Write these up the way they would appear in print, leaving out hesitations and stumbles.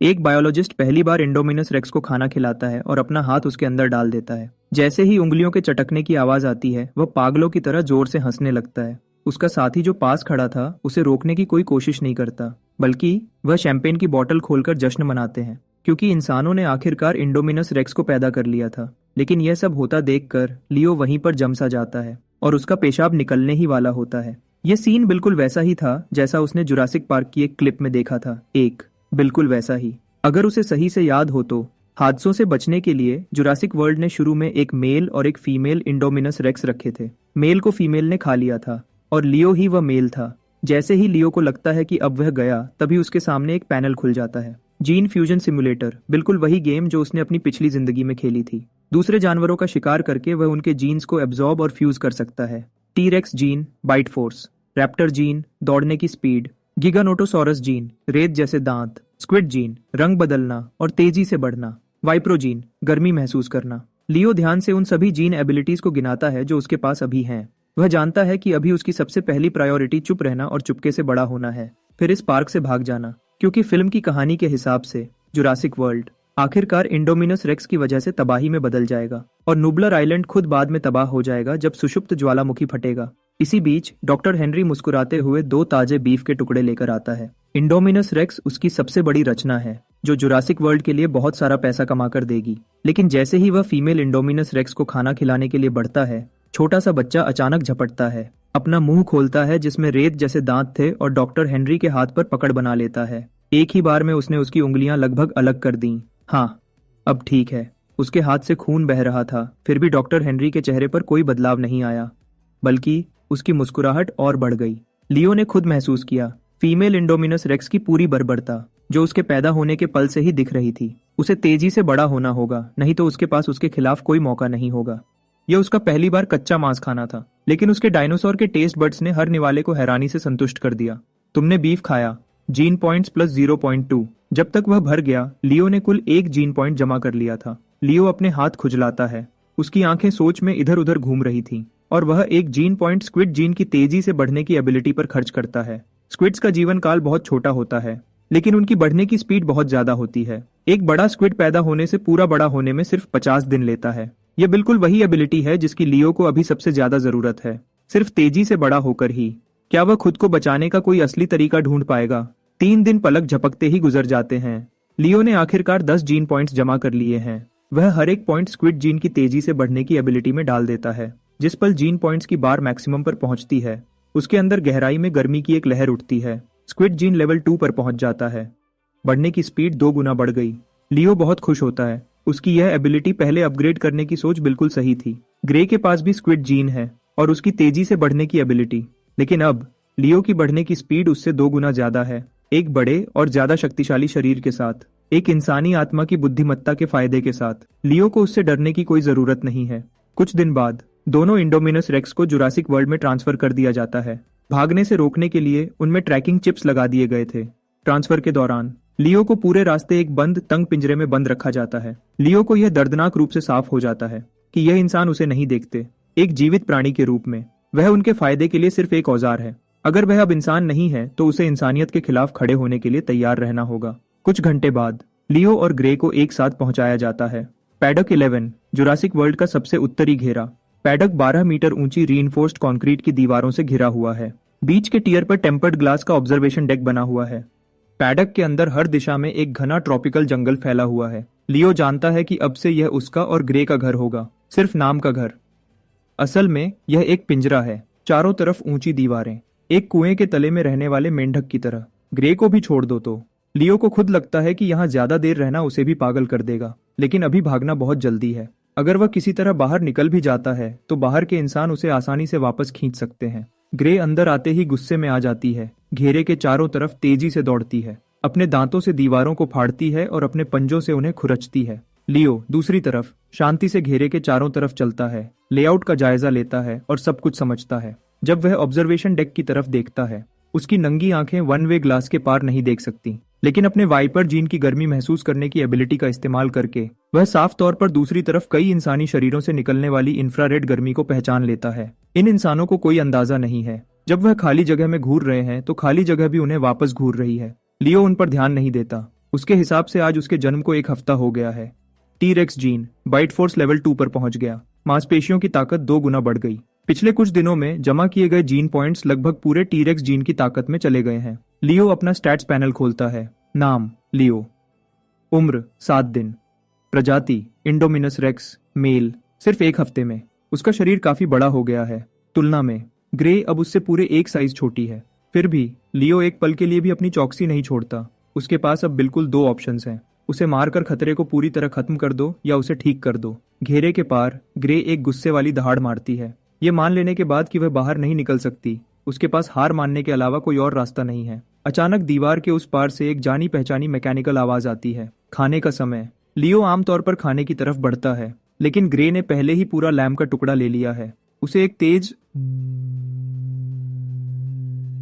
एक बायोलॉजिस्ट पहली बार Indominus racks को खाना खिलाता है और अपना हाथ उसके अंदर डाल देता है। जैसे ही उंगलियों के चटकने की आवाज आती है, वह पागलों की तरह जोर से हंसने लगता है। उसका साथी जो पास खड़ा था उसे रोकने की कोई कोशिश नहीं करता, बल्कि वह शैंपेन की बोतल खोलकर जश्न मनाते हैं, क्योंकि इंसानों ने आखिरकार इंडोमिनस रेक्स को पैदा कर लिया था। लेकिन यह सब होता देखकर लियो वहीं पर जम सा जाता है और उसका पेशाब निकलने ही वाला होता है। यह सीन बिल्कुल वैसा ही था जैसा उसने जुरासिक पार्क की एक क्लिप में देखा था। बिल्कुल वैसा ही। अगर उसे सही से याद हो तो हादसों से बचने के लिए जुरासिक वर्ल्ड ने शुरू में एक मेल और एक फीमेल इंडोमिनस रेक्स रखे थे। मेल को फीमेल ने खा लिया था और लियो ही वह मेल था। जैसे ही लियो को लगता है कि अब वह गया, तभी उसके सामने एक पैनल खुल जाता है। जीन फ्यूजन सिमुलेटर, बिल्कुल वही गेम जो उसने अपनी पिछली जिंदगी में खेली थी। दूसरे जानवरों का शिकार करके वह उनके जीन्स को एब्जॉर्ब और फ्यूज कर सकता है। T rex gene, bite force. Raptor gene, दौड़ने की स्पीड। गिगानोटोसॉरस जीन, रेत जैसे दांत। स्क्विड जीन, रंग बदलना और तेजी से बढ़ना। वाइप्रो जीन, गर्मी महसूस करना। लियो ध्यान से उन सभी जीन एबिलिटीज को गिनाता है जो उसके पास अभी हैं। वह जानता है कि अभी उसकी सबसे पहली प्रायोरिटी चुप रहना और चुपके से बड़ा होना है, फिर इस पार्क से भाग जाना, क्योंकि फिल्म की कहानी के हिसाब से जुरासिक वर्ल्ड आखिरकार इंडोमिनस रेक्स की वजह से तबाही में बदल जाएगा और नुबलर आइलैंड खुद बाद में तबाह हो जाएगा जब सुषुप्त ज्वालामुखी फटेगा। इसी बीच डॉक्टर हेनरी मुस्कुराते हुए 2 ताजे बीफ के टुकड़े लेकर आता है। इंडोमिनस रेक्स उसकी सबसे बड़ी रचना है जो जुरासिक वर्ल्ड के लिए बहुत सारा पैसा कमाकर देगी। लेकिन जैसे ही वह फीमेल इंडोमिनस रेक्स को खाना खिलाने के लिए बढ़ता है, छोटा सा बच्चा अचानक झपटता है, अपना मुंह खोलता है जिसमें रेत जैसे दांत थे और डॉक्टर हेनरी के हाथ पर पकड़ बना लेता है। एक ही बार में उसने उसकी उंगलियां लगभग अलग कर दी। हाँ, अब ठीक है। उसके हाथ से खून बह रहा था, फिर भी डॉक्टर हेनरी के चेहरे पर कोई बदलाव नहीं आया, बल्कि उसकी मुस्कुराहट और बढ़ गई। लियो ने खुद महसूस किया फीमेल इंडोमिनस रेक्स की पूरी बर्बरता, जो उसके पैदा होने के पल से ही दिख रही थी। उसे तेजी से बड़ा होना होगा, नहीं तो उसके पास उसके खिलाफ कोई मौका नहीं होगा। यह उसका पहली बार कच्चा मांस खाना था, लेकिन उसके डायनासोर के टेस्ट बड्स ने हर निवाले को हैरानी से संतुष्ट कर दिया। तुमने बीफ खाया, जीन पॉइंट्स प्लस 0.2। जब तक वह भर गया, लियो ने कुल 1 जीन पॉइंट जमा कर लिया था। लियो अपने हाथ खुजलाता है, उसकी आंखें सोच में इधर उधर घूम रही थीं, और वह 1 जीन पॉइंट स्क्विड जीन की तेजी से बढ़ने की एबिलिटी पर खर्च करता है। स्क्विड्स का जीवन काल बहुत छोटा होता है, लेकिन उनकी बढ़ने की स्पीड बहुत ज्यादा होती है। एक बड़ा स्क्विड पैदा होने से पूरा बड़ा होने में सिर्फ 50 दिन लेता है। यह बिल्कुल वही एबिलिटी है जिसकी लियो को अभी सबसे ज्यादा जरूरत है, सिर्फ तेजी से बड़ा होकर ही। क्या वह खुद को बचाने का कोई असली तरीका ढूंढ पाएगा? 3 दिन पलक झपकते ही गुजर जाते हैं। लियो ने आखिरकार 10 जीन पॉइंट्स जमा कर लिए हैं। वह हर एक पॉइंट स्क्विड जीन की तेजी से बढ़ने की एबिलिटी में डाल देता है। जिस पल जीन पॉइंट्स की बार मैक्सिमम पर पहुंचती है, उसके अंदर गहराई में गर्मी की एक लहर उठती है। स्क्विड जीन लेवल 2 पर पहुंच जाता है। बढ़ने की स्पीड 2 गुना बढ़ गई। लियो बहुत खुश होता है। उसकी यह एबिलिटी पहले अपग्रेड करने की सोच बिल्कुल सही थी। ग्रे के पास भी स्क्विड जीन है और उसकी तेजी से बढ़ने की एबिलिटी, लेकिन अब लियो की बढ़ने की स्पीड उससे 2 गुना ज्यादा है। एक बड़े और ज्यादा शक्तिशाली शरीर के साथ, एक इंसानी आत्मा की बुद्धिमत्ता के फायदे के साथ, लियो को उससे डरने की कोई जरूरत नहीं है। कुछ दिन बाद दोनों इंडोमिनस रेक्स को जुरासिक वर्ल्ड में ट्रांसफर कर दिया जाता है। भागने से रोकने के लिए उनमें ट्रैकिंग चिप्स लगा दिए गए थे। ट्रांसफर के दौरान लियो को पूरे रास्ते एक बंद तंग पिंजरे में बंद रखा जाता है। लियो को यह दर्दनाक रूप से साफ हो जाता है कि यह इंसान उसे नहीं देखते, एक जीवित प्राणी के रूप में। वह उनके फायदे के लिए सिर्फ एक औजार है। अगर वह अब इंसान नहीं है तो उसे इंसानियत के खिलाफ खड़े होने के लिए तैयार रहना होगा। कुछ घंटे बाद लियो और ग्रे को एक साथ पहुंचाया जाता है। पैडक 11, जुरासिक वर्ल्ड का सबसे उत्तरी घेरा। पैडक 12 मीटर ऊंची रीइंफोर्स्ड कंक्रीट की दीवारों से घिरा हुआ है। बीच के टियर पर टेम्पर्ड ग्लास का ऑब्जर्वेशन डेक बना हुआ है। पैडक के अंदर हर दिशा में एक घना ट्रॉपिकल जंगल फैला हुआ है। लियो जानता है कि अब से यह उसका और ग्रे का घर होगा, सिर्फ नाम का घर। असल में यह एक पिंजरा है, चारों तरफ ऊंची दीवारें, एक कुएं के तले में रहने वाले मेंढक की तरह। ग्रे को भी छोड़ दो तो लियो को खुद लगता है कि यहाँ ज्यादा देर रहना उसे भी पागल कर देगा, लेकिन अभी भागना बहुत जल्दी है। अगर वह किसी तरह बाहर निकल भी जाता है तो बाहर के इंसान उसे आसानी से वापस खींच सकते हैं। ग्रे अंदर आते ही गुस्से में आ जाती है। घेरे के चारों तरफ तेजी से दौड़ती है, अपने दांतों से दीवारों को फाड़ती है और अपने पंजों से उन्हें खुरचती है। लियो दूसरी तरफ शांति से घेरे के चारों तरफ चलता है, लेआउट का जायजा लेता है और सब कुछ समझता है। जब वह ऑब्जर्वेशन डेक की तरफ देखता है, उसकी नंगी आंखें वन वे ग्लास के पार नहीं देख सकती, लेकिन अपने वाइपर जीन की गर्मी महसूस करने की एबिलिटी का इस्तेमाल करके वह साफ तौर पर दूसरी तरफ कई इंसानी शरीरों से निकलने वाली इंफ्रारेड गर्मी को पहचान लेता है। इन इंसानों को कोई अंदाजा नहीं है। जब वह खाली जगह में घूर रहे हैं तो खाली जगह भी उन्हें वापस घूर रही है। लियो उन पर ध्यान नहीं देता। उसके हिसाब से आज उसके जन्म को 1 हफ्ता हो गया है। T rex gene bite force level 2 पर पहुंच गया। मांसपेशियों की ताकत 2 गुना बढ़ गई। पिछले कुछ दिनों में जमा किए गए जीन पॉइंट्स लगभग पूरे टी-रेक्स जीन की ताकत में चले गए हैं। लियो अपना स्टैट्स पैनल खोलता है। नाम लियो। उम्र 7 दिन। प्रजाति इंडोमिनस रेक्स मेल। सिर्फ 1 हफ्ते में उसका शरीर काफी बड़ा हो गया है। तुलना में ग्रे अब उससे पूरे 1 साइज छोटी है। फिर भी लियो एक पल के लिए भी अपनी चौकसी नहीं छोड़ता। उसके पास अब बिल्कुल 2 ऑप्शंस हैं। उसे मारकर खतरे को पूरी तरह खत्म कर दो या उसे ठीक कर दो। घेरे के पार ग्रे एक गुस्से वाली दहाड़ मारती है। ये मान लेने के बाद कि वह बाहर नहीं निकल सकती, उसके पास हार मानने के अलावा कोई और रास्ता नहीं है। अचानक दीवार के उस पार से एक जानी पहचानी मैकेनिकल आवाज आती है। खाने का समय। लियो आमतौर पर खाने की तरफ बढ़ता है, लेकिन ग्रे ने पहले ही पूरा लैम्प का टुकड़ा ले लिया है। उसे एक तेज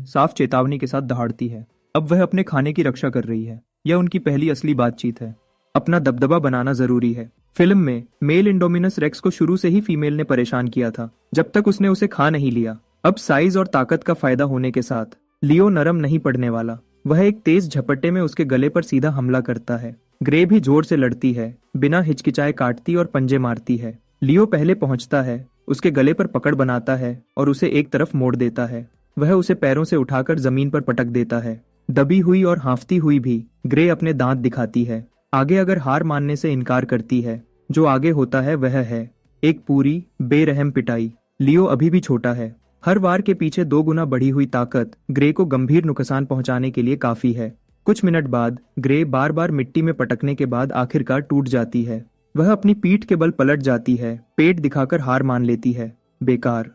साफ चेतावनी के साथ दहाड़ती है। अब वह अपने खाने की रक्षा कर रही है। यह उनकी पहली असली बातचीत है। अपना दबदबा बनाना जरूरी है। फिल्म में मेल इंडोमिनस रेक्स को शुरू से ही फीमेल ने परेशान किया था, जब तक उसने उसे खा नहीं लिया। अब साइज और ताकत का फायदा होने के साथ लियो नरम नहीं पड़ने वाला। वह एक तेज झपट्टे में उसके गले पर सीधा हमला करता है। ग्रे भी जोर से लड़ती है, बिना हिचकिचाए काटती और पंजे मारती है। लियो पहले पहुंचता है, उसके गले पर पकड़ बनाता है और उसे एक तरफ मोड़ देता है। वह उसे पैरों से उठाकर जमीन पर पटक देता है। दबी हुई और हांफती हुई भी ग्रे अपने दांत दिखाती है। आगे अगर हार मानने से इनकार करती है, जो आगे होता है वह है एक पूरी बेरहम पिटाई। लियो अभी भी छोटा है। हर वार के पीछे 2 गुना बढ़ी हुई ताकत ग्रे को गंभीर नुकसान पहुंचाने के लिए काफी है। कुछ मिनट बाद ग्रे बार बार मिट्टी में पटकने के बाद आखिरकार टूट जाती है। वह अपनी पीठ के बल पलट जाती है, पेट दिखाकर हार मान लेती है। बेकार,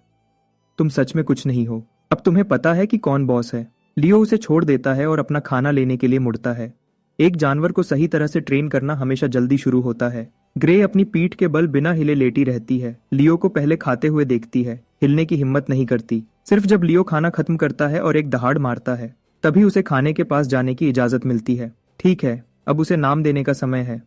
तुम सच में कुछ नहीं हो। अब तुम्हें पता है कि कौन बॉस है। लियो उसे छोड़ देता है और अपना खाना लेने के लिए मुड़ता है। एक जानवर को सही तरह से ट्रेन करना हमेशा जल्दी शुरू होता है। ग्रे अपनी पीठ के बल बिना हिले लेटी रहती है। लियो को पहले खाते हुए देखती है, हिलने की हिम्मत नहीं करती। सिर्फ जब लियो खाना खत्म करता है और एक दहाड़ मारता है, तभी उसे खाने के पास जाने की इजाजत मिलती है। ठीक है, अब उसे नाम देने का समय है।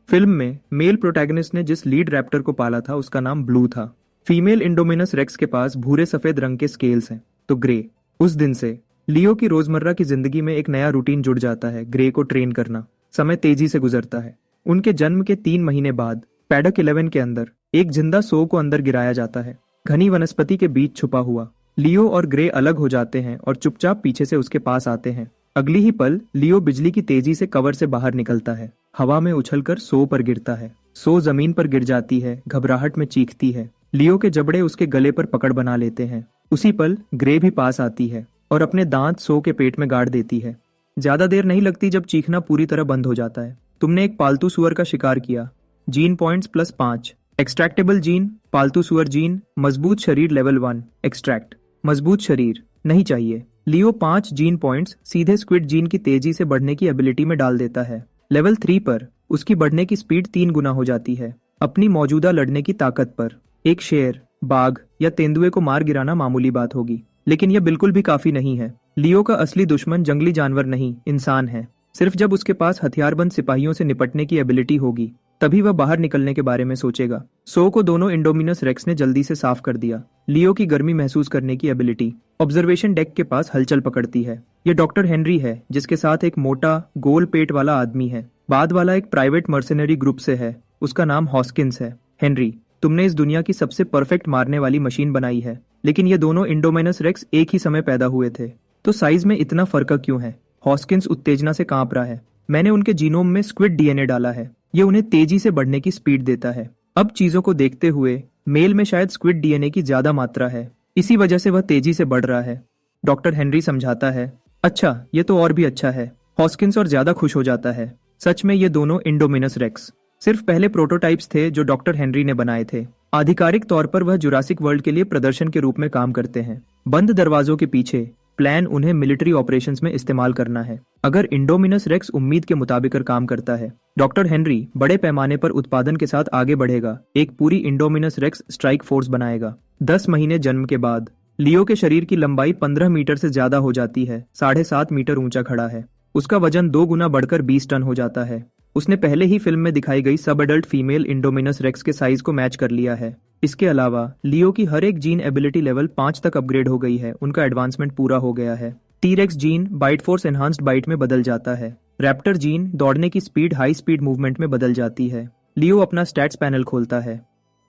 फिल्म में मेल प्रोटैगनिस्ट ने जिस लीड रैप्टर को पाला था उसका नाम ब्लू था। फीमेल इंडोमिनस रेक्स के पास भूरे सफेद रंग के स्केल्स हैं, तो ग्रे। उस दिन से लियो की रोजमर्रा की जिंदगी में एक नया रूटीन जुड़ जाता है, ग्रे को ट्रेन करना। समय तेजी से गुजरता है। उनके जन्म के 3 महीने बाद पैडक 11 के अंदर एक जिंदा सो को अंदर गिराया जाता है, घनी वनस्पति के बीच छुपा हुआ। लियो और ग्रे अलग हो जाते हैं और चुपचाप पीछे से उसके पास आते हैं। अगली ही पल लियो बिजली की तेजी से कवर से बाहर निकलता है, हवा में उछलकर सो पर गिरता है। सो जमीन पर गिर जाती है, घबराहट में चीखती है। लियो के जबड़े उसके गले पर पकड़ बना लेते हैं। उसी पल ग्रे भी पास आती है और अपने दांत सो के पेट में गाड़ देती है। ज्यादा देर नहीं लगती जब चीखना पूरी तरह बंद हो जाता है। तुमने एक पालतू सुअर का शिकार किया। Gene points +5। एक्सट्रैक्टेबल जीन, पालतू सुअर जीन, मजबूत शरीर लेवल 1। एक्सट्रैक्ट, मजबूत शरीर नहीं चाहिए। लियो 5 जीन पॉइंट्स सीधे स्क्विड जीन की तेजी से बढ़ने की एबिलिटी में डाल देता है। लेवल 3 पर उसकी बढ़ने की स्पीड 3 गुना हो जाती है। अपनी मौजूदा लड़ने की ताकत पर एक शेर, बाघ या तेंदुए को मार गिराना मामूली बात होगी, लेकिन यह बिल्कुल भी काफी नहीं है। लियो का असली दुश्मन जंगली जानवर नहीं, इंसान है। सिर्फ जब उसके पास हथियारबंद सिपाहियों से निपटने की एबिलिटी होगी, तभी वह बाहर निकलने के बारे में सोचेगा। सो को दोनों इंडोमिनस रेक्स ने जल्दी से साफ कर दिया। लियो की गर्मी महसूस करने की एबिलिटी ऑब्जर्वेशन डेक के पास हलचल पकड़ती है। यह डॉक्टर हेनरी है, जिसके साथ एक मोटा गोल पेट वाला आदमी है। बाद वाला एक प्राइवेट मर्सेनरी ग्रुप से है, उसका नाम हॉस्किंस है। हेनरी, तुमने इस दुनिया की सबसे परफेक्ट मारने वाली मशीन बनाई है, लेकिन ये दोनों इंडोमिनस रेक्स एक ही समय पैदा हुए थे, तो साइज में इतना फर्क क्यों है? हॉस्किंस उत्तेजना से कांप रहा है। मैंने उनके जीनोम में स्क्विड डीएनए डाला है, ये उन्हें तेजी से बढ़ने की स्पीड देता है। अब चीजों को देखते हुए मेल में शायद स्क्विड डीएनए की ज्यादा मात्रा है, इसी वजह से वह तेजी से बढ़ रहा है। डॉक्टर हेनरी समझाता है। अच्छा, ये तो और भी अच्छा है। हॉस्किंस और ज्यादा खुश हो जाता है। सच में ये दोनों इंडोमिनस रेक्स सिर्फ पहले प्रोटोटाइप्स थे जो डॉक्टर हेनरी ने बनाए थे। आधिकारिक तौर पर वह जुरासिक वर्ल्ड के लिए प्रदर्शन के रूप में काम करते हैं। बंद दरवाजों के पीछे प्लान उन्हें मिलिट्री ऑपरेशंस में इस्तेमाल करना है। अगर इंडोमिनस रेक्स उम्मीद के मुताबिक काम करता है, डॉक्टर हेनरी बड़े पैमाने पर उत्पादन के साथ आगे बढ़ेगा, एक पूरी इंडोमिनस रेक्स स्ट्राइक फोर्स बनाएगा। 10 महीने जन्म के बाद लियो के शरीर की लंबाई 15 मीटर से ज्यादा हो जाती है, 7.5 मीटर ऊंचा खड़ा है। उसका वजन 2 गुना बढ़कर 20 टन हो जाता है। उसने पहले ही फिल्म में दिखाई गई सब एडल्ट फीमेल इंडोमिनस रेक्स के साइज को मैच कर लिया है। इसके अलावा लियो की हर एक जीन एबिलिटी लेवल 5 तक अपग्रेड हो गई है, उनका एडवांसमेंट पूरा हो गया है। T rex gene bite force enhanced bite में बदल जाता है। रैप्टर जीन दौड़ने की स्पीड हाई स्पीड मूवमेंट में बदल जाती है। लियो अपना स्टैट्स पैनल खोलता है।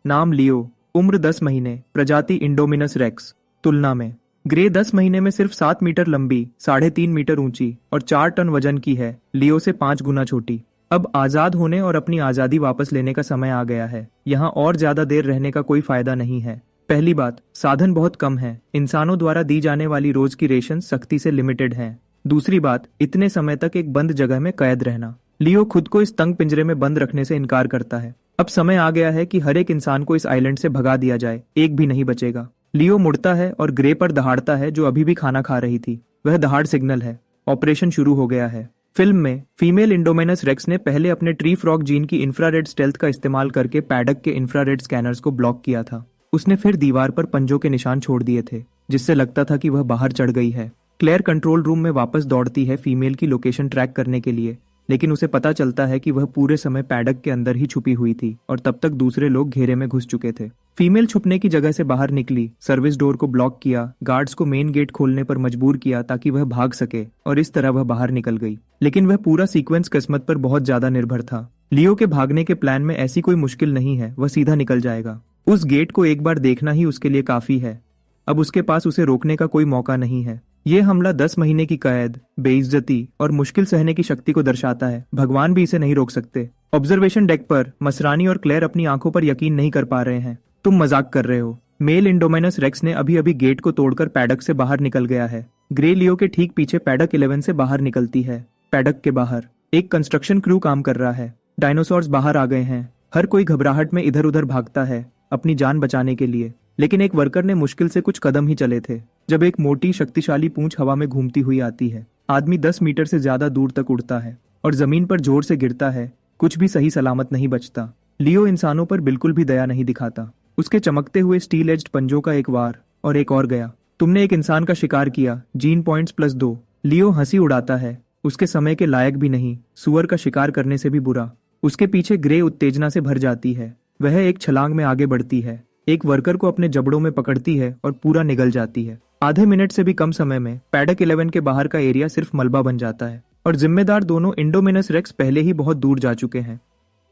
नाम लियो, उम्र 10 महीने, प्रजाति इंडोमिनस रेक्स। तुलना में ग्रे 10 महीने में सिर्फ 7 मीटर लंबी, 3.5 मीटर ऊंची और 4 टन वजन की है, लियो से 5 गुना छोटी। अब आजाद होने और अपनी आजादी वापस लेने का समय आ गया है। यहाँ और ज्यादा देर रहने का कोई फायदा नहीं है। पहली बात, साधन बहुत कम है। इंसानों द्वारा दी जाने वाली रोज की रेशन सख्ती से लिमिटेड है। दूसरी बात, इतने समय तक एक बंद जगह में कैद रहना। लियो खुद को इस तंग पिंजरे में बंद रखने से इनकार करता है। अब समय आ गया है कि हर एक इंसान को इस आइलैंड से भगा दिया जाए, एक भी नहीं बचेगा। लियो मुड़ता है और ग्रे पर दहाड़ता है, जो अभी भी खाना खा रही थी। वह दहाड़ सिग्नल है। ऑपरेशन शुरू हो गया है। फिल्म में फीमेल इंडोमिनस रेक्स ने पहले अपने ट्री फ्रॉग जीन की इंफ्रारेड स्टेल्थ का इस्तेमाल करके पैडक के इंफ्रारेड स्कैनर्स को ब्लॉक किया था। उसने फिर दीवार पर पंजों के निशान छोड़ दिए थे, जिससे लगता था कि वह बाहर चढ़ गई है। क्लेयर कंट्रोल रूम में वापस दौड़ती है फीमेल की लोकेशन ट्रैक करने के लिए, लेकिन उसे पता चलता है कि वह पूरे समय पैडक के अंदर ही छुपी हुई थी और तब तक दूसरे लोग घेरे में घुस चुके थे। फीमेल छुपने की जगह से बाहर निकली, सर्विस डोर को ब्लॉक किया, गार्ड्स को मेन गेट खोलने पर मजबूर किया ताकि वह भाग सके, और इस तरह वह बाहर निकल गई। लेकिन वह पूरा सीक्वेंस किस्मत पर बहुत ज्यादा निर्भर था। लियो के भागने के प्लान में ऐसी कोई मुश्किल नहीं है, वह सीधा निकल जाएगा। उस गेट को एक बार देखना ही उसके लिए काफी है। अब उसके पास उसे रोकने का कोई मौका नहीं है। ये हमला 10 महीने की कैद, बेइज्जती और मुश्किल सहने की शक्ति को दर्शाता है। भगवान भी इसे नहीं रोक सकते। ऑब्जर्वेशन डेक पर मसरानी और क्लेयर अपनी आंखों पर यकीन नहीं कर पा रहे हैं। तुम मजाक कर रहे हो। मेल इंडोमिनस रेक्स ने अभी अभी गेट को तोड़कर पैडक से बाहर निकल गया है। ग्रे लियो के ठीक पीछे पैडक 11 से बाहर निकलती है। पैडक के बाहर एक कंस्ट्रक्शन क्रू काम कर रहा है। डायनासोर्स बाहर आ गए हैं। हर कोई घबराहट में इधर उधर भागता है अपनी जान बचाने के लिए, लेकिन एक वर्कर ने मुश्किल से कुछ कदम ही चले थे जब एक मोटी शक्तिशाली पूंछ हवा में घूमती हुई आती है। आदमी 10 मीटर से ज्यादा दूर तक उड़ता है और जमीन पर जोर से गिरता है। कुछ भी सही सलामत नहीं बचता। लियो इंसानों पर बिल्कुल भी दया नहीं दिखाता। उसके चमकते हुए स्टील एज्ड पंजों का एक वार और एक और गया। तुमने एक इंसान का शिकार किया, जीन पॉइंट्स +2। लियो हंसी उड़ाता है। उसके समय के लायक भी नहीं, सुअर का शिकार करने से भी बुरा। उसके पीछे ग्रे उत्तेजना से भर जाती है। वह एक छलांग में आगे बढ़ती है, एक वर्कर को अपने जबड़ों में पकड़ती है और पूरा निगल जाती है। आधे मिनट से भी कम समय में पैडक 11 के बाहर का एरिया सिर्फ मलबा बन जाता है और जिम्मेदार दोनों इंडोमिनस रेक्स पहले ही बहुत दूर जा चुके हैं।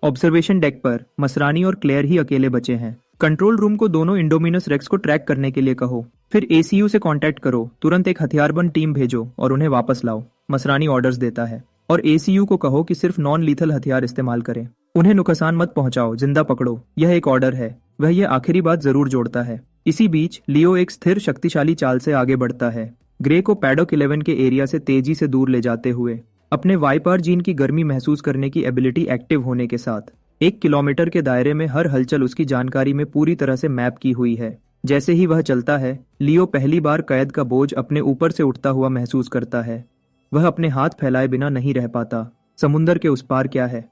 ऑब्जर्वेशन डेक पर मसरानी और क्लेयर ही अकेले बचे हैं। कंट्रोल रूम को दोनों इंडोमिनस रेक्स को ट्रैक करने के लिए कहो, फिर एसीयू से कांटेक्ट करो, तुरंत एक हथियारबंद टीम भेजो और उन्हें वापस लाओ। मसरानी ऑर्डर्स देता है और एसीयू को कहो कि सिर्फ नॉन लीथल हथियार इस्तेमाल करें। उन्हें नुकसान मत पहुंचाओ, जिंदा पकड़ो। यह एक ऑर्डर है। वह यह आखिरी बात जरूर जोड़ता है। इसी बीच लियो एक स्थिर शक्तिशाली चाल से आगे बढ़ता है, ग्रे को पैडक 11 के एरिया से तेजी से दूर ले जाते हुए। अपने वाइपर जीन की गर्मी महसूस करने की एबिलिटी एक्टिव होने के साथ 1 किलोमीटर के दायरे में हर हलचल उसकी जानकारी में पूरी तरह से मैप की हुई है। जैसे ही वह चलता है, लियो पहली बार कैद का बोझ अपने ऊपर से उठता हुआ महसूस करता है। वह अपने हाथ फैलाए बिना नहीं रह पाता। समुंदर के उस पार क्या है?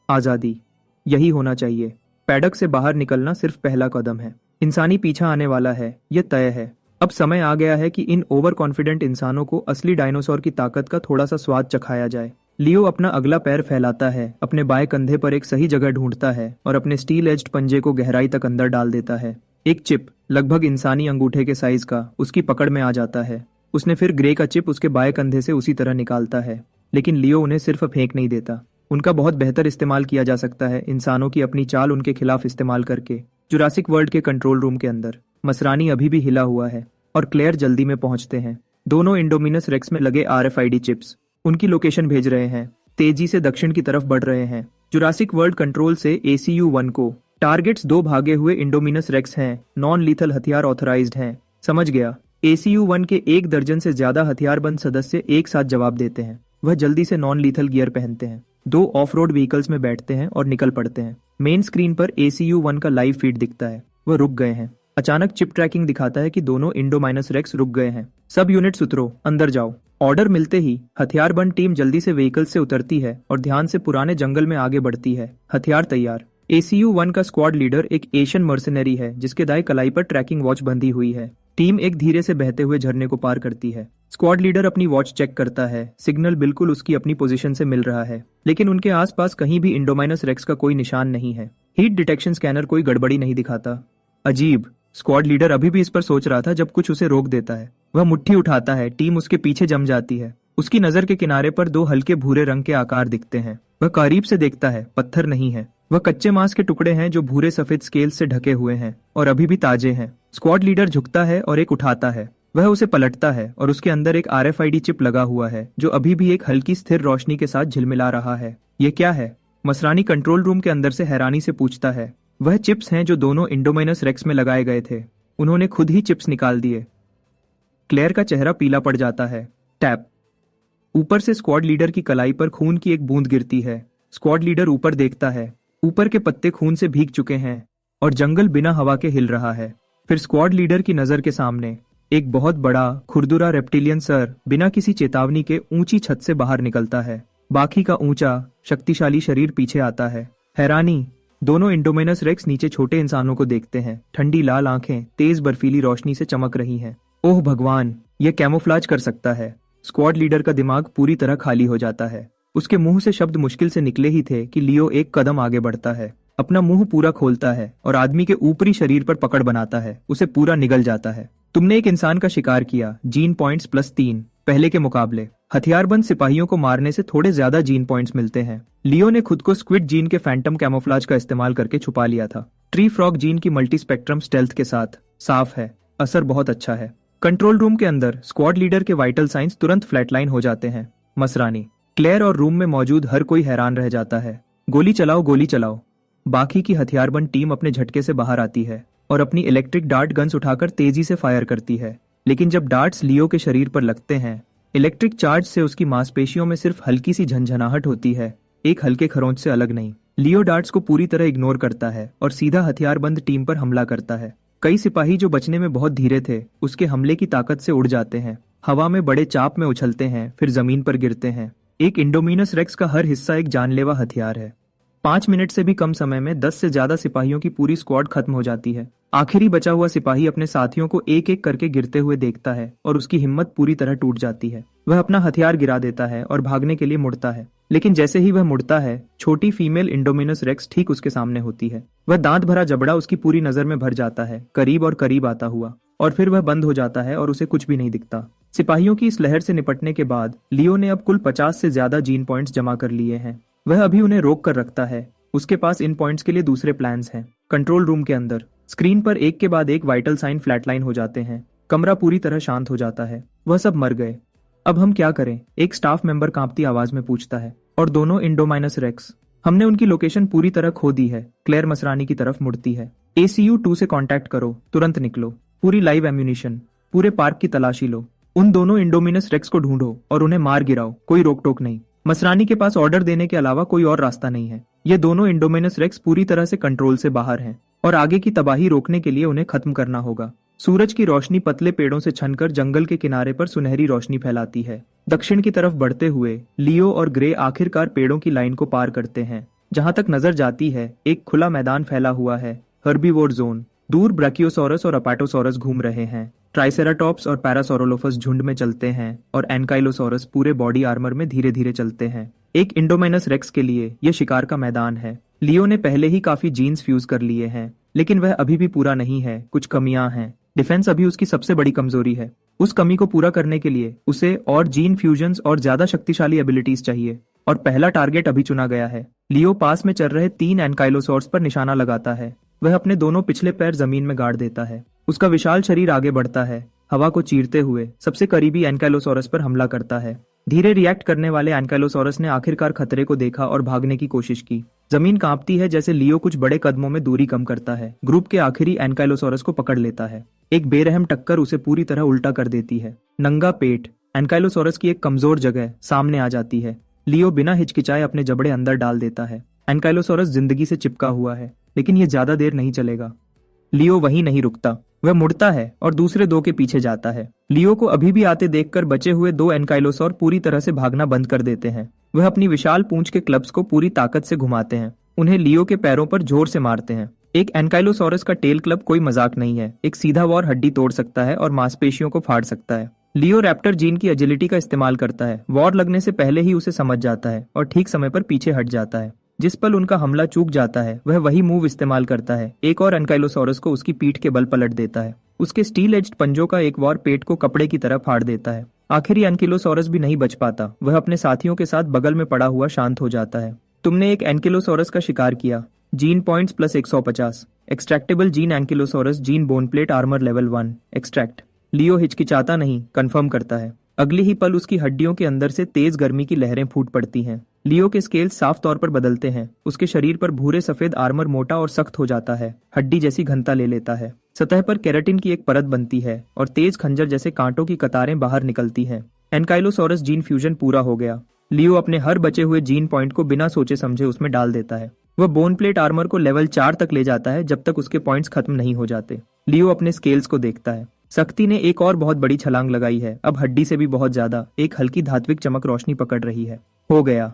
आजादी। यही होना चाहिए। पैडक से बाहर निकलना सिर्फ पहला कदम है। इंसानी पीछा आने वाला है, यह तय है। अब समय आ गया है कि इन ओवर कॉन्फिडेंट इंसानों को असली डायनासोर की ताकत का थोड़ा सा स्वाद चखाया जाए। लियो अपना अगला पैर फैलाता है, अपने बाएं कंधे पर एक सही जगह ढूंढता है और अपने स्टील एज्ड पंजे को गहराई तक अंदर डाल देता है। एक चिप लगभग इंसानी अंगूठे के साइज का उसकी पकड़ में आ जाता है। उसने फिर ग्रे का चिप उसके बाएं कंधे से उसी तरह निकालता है, लेकिन लियो उन्हें सिर्फ फेंक नहीं देता। उनका बहुत बेहतर इस्तेमाल किया जा सकता है इंसानों की अपनी चाल उनके खिलाफ इस्तेमाल करके। जुरासिक वर्ल्ड के कंट्रोल रूम के अंदर मसरानी अभी भी हिला हुआ है और क्लेयर जल्दी में पहुंचते हैं। दोनों इंडोमिनस रेक्स में लगे RFID चिप्स उनकी लोकेशन भेज रहे हैं, तेजी से दक्षिण की तरफ बढ़ रहे हैं। जुरासिक वर्ल्ड कंट्रोल से ACU-1 को टारगेट्स 2 भागे हुए इंडोमिनस रेक्स हैं, नॉन लीथल हथियार ऑथराइज्ड हैं। समझ गया। ACU-1 के 1 दर्जन से ज्यादा हथियारबंद सदस्य एक साथ जवाब देते हैं। वह जल्दी से नॉन लीथल गियर पहनते हैं, 2 ऑफ रोड व्हीकल्स में बैठते हैं और निकल पड़ते हैं। मेन स्क्रीन पर ACU-1 का लाइव फीड दिखता है। वह रुक गए हैं। अचानक चिप ट्रैकिंग दिखाता है कि दोनों इंडोमिनस रेक्स रुक गए हैं। सब यूनिट्स उतरो, अंदर जाओ। ऑर्डर मिलते ही हथियारबंद टीम जल्दी से व्हीकल से उतरती है और ध्यान से पुराने जंगल में आगे बढ़ती है। हथियार तैयार। ACU-1 का स्क्वाड लीडर एक एशियन मर्सनरी है जिसके दाएं कलाई पर ट्रैकिंग वॉच बंधी हुई है। टीम एक धीरे से बहते हुए झरने को पार करती है। स्क्वाड लीडर अपनी वॉच चेक करता है। सिग्नल बिल्कुल उसकी अपनी पोजीशन से मिल रहा है, लेकिन उनके आसपास कहीं भी इंडोमिनस रेक्स का कोई निशान नहीं है। हीट डिटेक्शन स्कैनर कोई गड़बड़ी नहीं दिखाता। अजीब। स्क्वाड लीडर अभी भी इस पर सोच रहा था जब कुछ उसे रोक देता है। वह मुट्ठी उठाता है। टीम उसके पीछे जम जाती है। उसकी नजर के किनारे पर दो हल्के भूरे रंग के आकार दिखते हैं। वह करीब से देखता है, पत्थर नहीं है, वह कच्चे मांस के टुकड़े हैं जो भूरे सफेद स्केल से ढके हुए हैं और अभी भी ताजे हैं। स्क्वाड लीडर झुकता है और एक उठाता है। वह उसे पलटता है और उसके अंदर एक RFID चिप लगा हुआ है जो अभी भी एक हल्की स्थिर रोशनी के साथ झिलमिला रहा है। ये क्या है? मसरानी कंट्रोल रूम के अंदर से हैरानी से पूछता है। वह चिप्स हैं जो दोनों इंडोमिनस रेक्स में लगाए गए थे। उन्होंने खुद ही चिप्स निकाल दिए। क्लेयर का चेहरा पीला पड़ जाता है। टैप। ऊपर से स्क्वाड लीडर की कलाई पर खून की एक बूंद गिरती है। स्क्वाड लीडर ऊपर देखता है। ऊपर के पत्ते खून से भीग चुके हैं और जंगल बिना हवा के हिल रहा है। फिर स्क्वाड लीडर की नजर के सामने एक बहुत बड़ा खुरदुरा रेप्टिलियन सर बिना किसी चेतावनी के ऊंची छत से बाहर निकलता है। बाकी का ऊंचा शक्तिशाली शरीर पीछे आता है। हैरानी। दोनों इंडोमिनस रेक्स नीचे छोटे इंसानों को देखते हैं। ठंडी लाल आंखें तेज बर्फीली रोशनी से चमक रही हैं। ओह भगवान, यह कैमोफ्लाज कर सकता है। स्क्वाड लीडर का दिमाग पूरी तरह खाली हो जाता है। उसके मुंह से शब्द मुश्किल से निकले ही थे कि लियो एक कदम आगे बढ़ता है, अपना मुंह पूरा खोलता है और आदमी के ऊपरी शरीर पर पकड़ बनाता है। उसे पूरा निगल जाता है। तुमने एक इंसान का शिकार किया। जीन पॉइंट्स +3 पहले के मुकाबले। हथियारबंद सिपाहियों को मारने से थोड़े ज्यादा जीन पॉइंट्स मिलते हैं। लियो ने खुद को स्क्विड जीन के फैंटम कैमोफ्लाज का इस्तेमाल करके छुपा लिया था। ट्री फ्रॉग जीन की मल्टी स्पेक्ट्रम स्टेल्थ के साथ। साफ है, असर बहुत अच्छा है। कंट्रोल रूम के अंदर स्क्वाड लीडर के वाइटल साइंस तुरंत फ्लैटलाइन हो जाते हैं। मसरानी, क्लेयर और रूम में मौजूद हर कोई हैरान रह जाता है। गोली चलाओ, गोली चलाओ। बाकी की हथियारबंद टीम अपने झटके से बाहर आती है और अपनी इलेक्ट्रिक डार्ट गन्स उठाकर तेजी से फायर करती है। लेकिन जब डार्ट्स लियो के शरीर पर लगते हैं, इलेक्ट्रिक चार्ज से उसकी मांसपेशियों में सिर्फ हल्की सी झंझनाहट होती है, एक हल्के खरोंच से अलग नहीं। लियो डार्ट्स को पूरी तरह इग्नोर करता है और सीधा हथियारबंद टीम पर हमला करता है। कई सिपाही जो बचने में बहुत धीरे थे, उसके हमले की ताकत से उड़ जाते हैं, हवा में बड़े चाप में उछलते हैं, फिर जमीन पर गिरते हैं। एक इंडोमिनस रेक्स का हर हिस्सा एक जानलेवा हथियार है। 5 मिनट से भी कम समय में 10 से ज्यादा सिपाहियों की पूरी स्क्वाड खत्म हो जाती है। आखिरी बचा हुआ सिपाही अपने साथियों को एक एक करके गिरते हुए देखता है और उसकी हिम्मत पूरी तरह टूट जाती है। वह अपना हथियार गिरा देता है और भागने के लिए मुड़ता है। लेकिन जैसे ही वह मुड़ता है, छोटी फीमेल इंडोमिनस रेक्स ठीक उसके सामने होती है। वह दांत भरा जबड़ा उसकी पूरी नजर में भर जाता है, करीब और करीब आता हुआ, और फिर वह बंद हो जाता है और उसे कुछ भी नहीं दिखता। सिपाहियों की इस लहर से निपटने के बाद लियो ने अब कुल 50 से ज्यादा जीन पॉइंट्स जमा कर लिए हैं। वह अभी उन्हें रोक कर रखता है। उसके पास इन पॉइंट्स के लिए दूसरे प्लान्स हैं। कंट्रोल रूम के अंदर स्क्रीन पर एक के बाद एक वाइटल साइन फ्लैटलाइन हो जाते हैं। कमरा पूरी तरह शांत हो जाता है। वह सब मर गए। अब हम क्या करें? एक स्टाफ मेंबर कांपती आवाज में पूछता है। और दोनों इंडोमाइनस रेक्स? हमने उनकी लोकेशन पूरी तरह खो दी है। क्लेयर मसरानी की तरफ मुड़ती है। ACU 2 से कांटेक्ट करो, तुरंत निकलो। पूरी लाइव एम्यूनिशन, पूरे पार्क की तलाशी लो। उन दोनों इंडोमिनस रेक्स को ढूंढो और उन्हें मार गिराओ। कोई रोक टोक नहीं। मसरानी के पास ऑर्डर देने के अलावा कोई और रास्ता नहीं है। ये दोनों इंडोमिनस रेक्स पूरी तरह से कंट्रोल से बाहर हैं और आगे की तबाही रोकने के लिए उन्हें खत्म करना होगा। सूरज की रोशनी पतले पेड़ों से छनकर जंगल के किनारे पर सुनहरी रोशनी फैलाती है। दक्षिण की तरफ बढ़ते हुए लियो और ग्रे आखिरकार पेड़ों की लाइन को पार करते हैं। जहां तक नजर जाती है, एक खुला मैदान फैला हुआ है। Herbivore zone. दूर ब्रैकियोसॉरस और अपाटोसॉरस घूम रहे हैं। ट्राइसेराटॉप्स और पैरासोरोलोफस झुंड में चलते हैं और एनकाइलोसॉरस पूरे बॉडी आर्मर में धीरे धीरे चलते हैं। एक इंडोमाइनस रेक्स के लिए यह शिकार का मैदान है। लियो ने पहले ही काफी जीन्स फ्यूज कर लिए हैं, लेकिन वह अभी भी पूरा नहीं है। कुछ कमियां हैं। डिफेंस अभी उसकी सबसे बड़ी कमजोरी है। उस कमी को पूरा करने के लिए उसे और जीन फ्यूजन्स और ज्यादा शक्तिशाली एबिलिटीज चाहिए। और पहला टारगेट अभी चुना गया है। लियो पास में चल रहे 3 एनकाइलोसॉर्स पर निशाना लगाता है। वह अपने दोनों पिछले पैर जमीन में गाड़ देता है। उसका विशाल शरीर आगे बढ़ता है, हवा को चीरते हुए सबसे करीबी एनकाइलोसॉरस पर हमला करता है। धीरे रिएक्ट करने वाले एनकाइलोसॉरस ने आखिरकार खतरे को देखा और भागने की कोशिश की। जमीन कांपती है जैसे लियो कुछ बड़े कदमों में दूरी कम करता है। ग्रुप के आखिरी एनकाइलोसॉरस को पकड़ लेता है। एक बेरहम टक्कर उसे पूरी तरह उल्टा कर देती है। नंगा पेट। एनकाइलोसॉरस की एक कमजोर जगह सामने आ जाती है। लियो बिना हिचकिचाए अपने जबड़े अंदर डाल देता है। एनकाइलोसॉरस जिंदगी से चिपका हुआ है, लेकिन यह ज्यादा देर नहीं चलेगा। लियो वहीं नहीं रुकता। वह मुड़ता है और दूसरे 2 के पीछे जाता है। लियो को अभी भी आते देखकर बचे हुए 2 एनकाइलोसॉर पूरी तरह से भागना बंद कर देते हैं। वह अपनी विशाल पूंछ के क्लब्स को पूरी ताकत से घुमाते हैं। उन्हें लियो के पैरों पर जोर से मारते हैं। एक एनकाइलोसॉरस का टेल क्लब कोई मजाक नहीं है। एक सीधा वॉर हड्डी तोड़ सकता है और मांसपेशियों को फाड़ सकता है। लियो रैप्टर जीन की एजिलिटी का इस्तेमाल करता है। वॉर लगने से पहले ही उसे समझ जाता है और ठीक समय पर पीछे हट जाता है। जिस पल उनका हमला चूक जाता है, वह वही मूव इस्तेमाल करता है। एक और एनकाइलोसॉरस को उसकी पीठ के बल पलट देता है। उसके स्टील एज्ड पंजों का एक वॉर पेट को कपड़े की तरह फाड़ देता है। आखिर ये एनकिलोसॉरस भी नहीं बच पाता, वह अपने साथियों के साथ बगल में पड़ा हुआ शांत हो जाता है। तुमने एक एनकिलोसॉरस का शिकार किया। Gene points plus 150। Extractable gene ankylosaurus gene bone plate armour level 1 extract. Leo हिचकिचाता नहीं, कंफर्म करता है। अगले ही पल उसकी हड्डियों के अंदर से तेज गर्मी की लहरें फूट पड़ती हैं। लियो के स्केल साफ तौर पर बदलते हैं। उसके शरीर पर भूरे सफेद आर्मर मोटा और सख्त हो जाता है, हड्डी जैसी घनता ले लेता है। सतह पर केराटिन की एक परत बनती है और तेज खंजर जैसे कांटों की कतारें बाहर निकलती हैं। एनकाइलोसॉरस जीन फ्यूजन पूरा हो गया। लियो अपने हर बचे हुए जीन पॉइंट को बिना सोचे समझे उसमें डाल देता है। वह बोन प्लेट आर्मर को लेवल 4 तक ले जाता है जब तक उसके पॉइंट्स खत्म नहीं हो जाते। लियो अपने स्केल्स को देखता है। सख्ती ने एक और बहुत बड़ी छलांग लगाई है, अब हड्डी से भी बहुत ज्यादा। एक हल्की धात्विक चमक रोशनी पकड़ रही है। हो गया।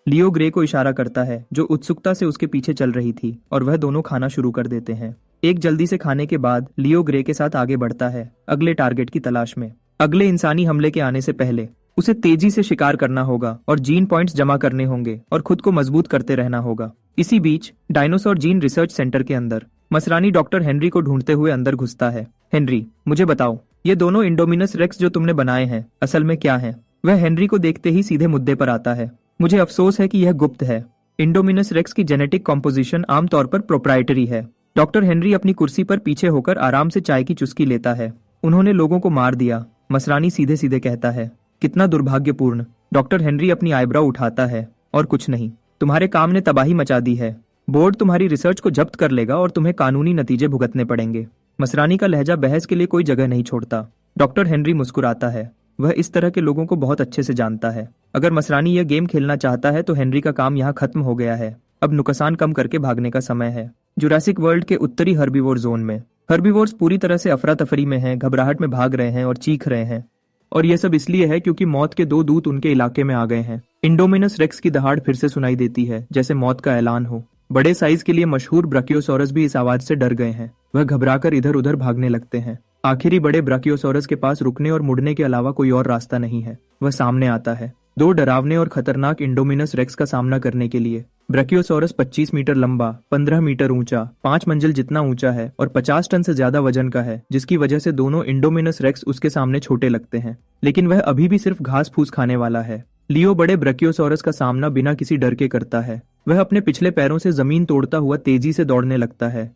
लियो ग्रे को इशारा करता है, जो उत्सुकता से उसके पीछे चल रही थी, और वह दोनों खाना शुरू कर देते हैं। एक जल्दी से खाने के बाद लियो ग्रे के साथ आगे बढ़ता है, अगले टारगेट की तलाश में। अगले इंसानी हमले के आने से पहले उसे तेजी से शिकार करना होगा और जीन पॉइंट्स जमा करने होंगे और खुद को मजबूत करते रहना होगा। इसी बीच डायनासोर जीन रिसर्च सेंटर के अंदर मसरानी डॉक्टर हेनरी को ढूंढते हुए अंदर घुसता है। हेनरी, मुझे बताओ, ये दोनों इंडोमिनस रेक्स जो तुमने बनाए हैं असल में क्या है? वह हेनरी को देखते ही सीधे मुद्दे पर आता है। मुझे अफसोस है कि यह गुप्त है। इंडोमिनस रेक्स की जेनेटिक कॉम्पोजिशन आमतौर पर प्रोप्राइटरी है। डॉक्टर हेनरी अपनी कुर्सी पर पीछे होकर आराम से चाय की चुस्की लेता है। उन्होंने लोगों को मार दिया, मसरानी सीधे सीधे कहता है। कितना दुर्भाग्यपूर्ण। डॉक्टर हेनरी अपनी आईब्रो उठाता है। और कुछ नहीं, तुम्हारे काम ने तबाही मचा दी है। बोर्ड तुम्हारी रिसर्च को जब्त कर लेगा और तुम्हें कानूनी नतीजे भुगतने पड़ेंगे। मसरानी का लहजा बहस के लिए कोई जगह नहीं छोड़ता। डॉक्टर हेनरी मुस्कुराता है। वह इस तरह के लोगों को बहुत अच्छे से जानता है। अगर मसरानी यह गेम खेलना चाहता है तो हेनरी का काम यहाँ खत्म हो गया है। अब नुकसान कम करके भागने का समय है। जुरासिक वर्ल्ड के उत्तरी हर्बीवोर जोन में हर्बीवोर्स पूरी तरह से अफरा तफरी में हैं, घबराहट में भाग रहे हैं और चीख रहे हैं। और यह सब इसलिए है क्योंकि मौत के 2 दूत उनके इलाके में आ गए हैं। इंडोमिनस रेक्स की दहाड़ फिर से सुनाई देती है, जैसे मौत का ऐलान हो। बड़े साइज के लिए मशहूर ब्राकियोसॉरस भी इस आवाज से डर गए हैं। वह घबराकर इधर उधर भागने लगते हैं। आखिरी बड़े ब्राकियोसॉरस के पास रुकने और मुड़ने के अलावा कोई और रास्ता नहीं है। वह सामने आता है, 2 डरावने और खतरनाक इंडोमिनस रेक्स का सामना करने के लिए। ब्राकियोसॉरस 25 मीटर लंबा, 15 मीटर ऊंचा, 5 मंजिल जितना ऊंचा है और 50 टन से ज्यादा वजन का है, जिसकी वजह से दोनों इंडोमिनस रेक्स उसके सामने छोटे लगते हैं। लेकिन वह अभी भी सिर्फ घास फूस खाने वाला है। लियो बड़े ब्राकियोसॉरस का सामना बिना किसी डर के करता है। वह अपने पिछले पैरों से जमीन तोड़ता हुआ तेजी से दौड़ने लगता है,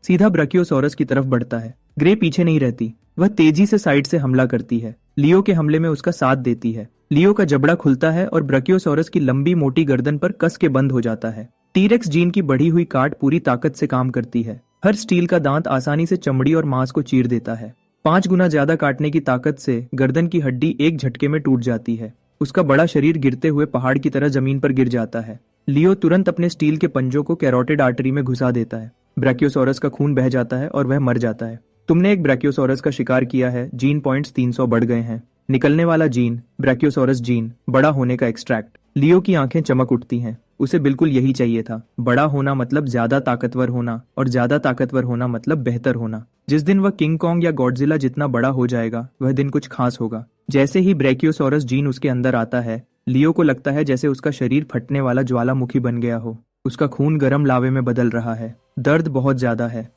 सीधा ब्राकियोसॉरस की तरफ बढ़ता है। ग्रे पीछे नहीं रहती, वह तेजी से साइड से हमला करती है। लियो के हमले में उसका साथ देती है। लियो का जबड़ा खुलता है और ब्राकियोसॉरस की लंबी मोटी गर्दन पर कस के बंद हो जाता है। टीरेक्स जीन की बढ़ी हुई काट पूरी ताकत से काम करती है। हर स्टील का दांत आसानी से चमड़ी और मांस को चीर देता है। 5 गुना ज्यादा काटने की ताकत से गर्दन की हड्डी एक झटके में टूट जाती है। उसका बड़ा शरीर गिरते हुए पहाड़ की तरह जमीन पर गिर जाता है। लियो तुरंत अपने स्टील के पंजों को कैरोटिड आर्टरी में घुसा देता है। ब्राकियोसॉरस का खून बह जाता है और वह मर जाता है। तुमने एक ब्राकियोसॉरस का शिकार किया है। जीन पॉइंट्स 300 बढ़ गए हैं। निकलने वाला जीन, ब्राकियोसॉरस जीन, बड़ा होने का एक्सट्रैक्ट। लियो की आंखें चमक उठती हैं। उसे बिल्कुल यही चाहिए था। बड़ा होना मतलब ज्यादा ताकतवर होना, और ज्यादा ताकतवर होना मतलब बेहतर होना। जिस दिन वह किंग कॉन्ग या गॉडजिला जितना बड़ा हो जाएगा, वह दिन कुछ खास होगा। जैसे ही ब्राकियोसॉरस जीन उसके अंदर आता है, लियो को लगता है जैसे उसका शरीर फटने वाला ज्वालामुखी बन गया हो। उसका खून गर्म लावे में बदल रहा है। दर्द बहुत ज्यादा है।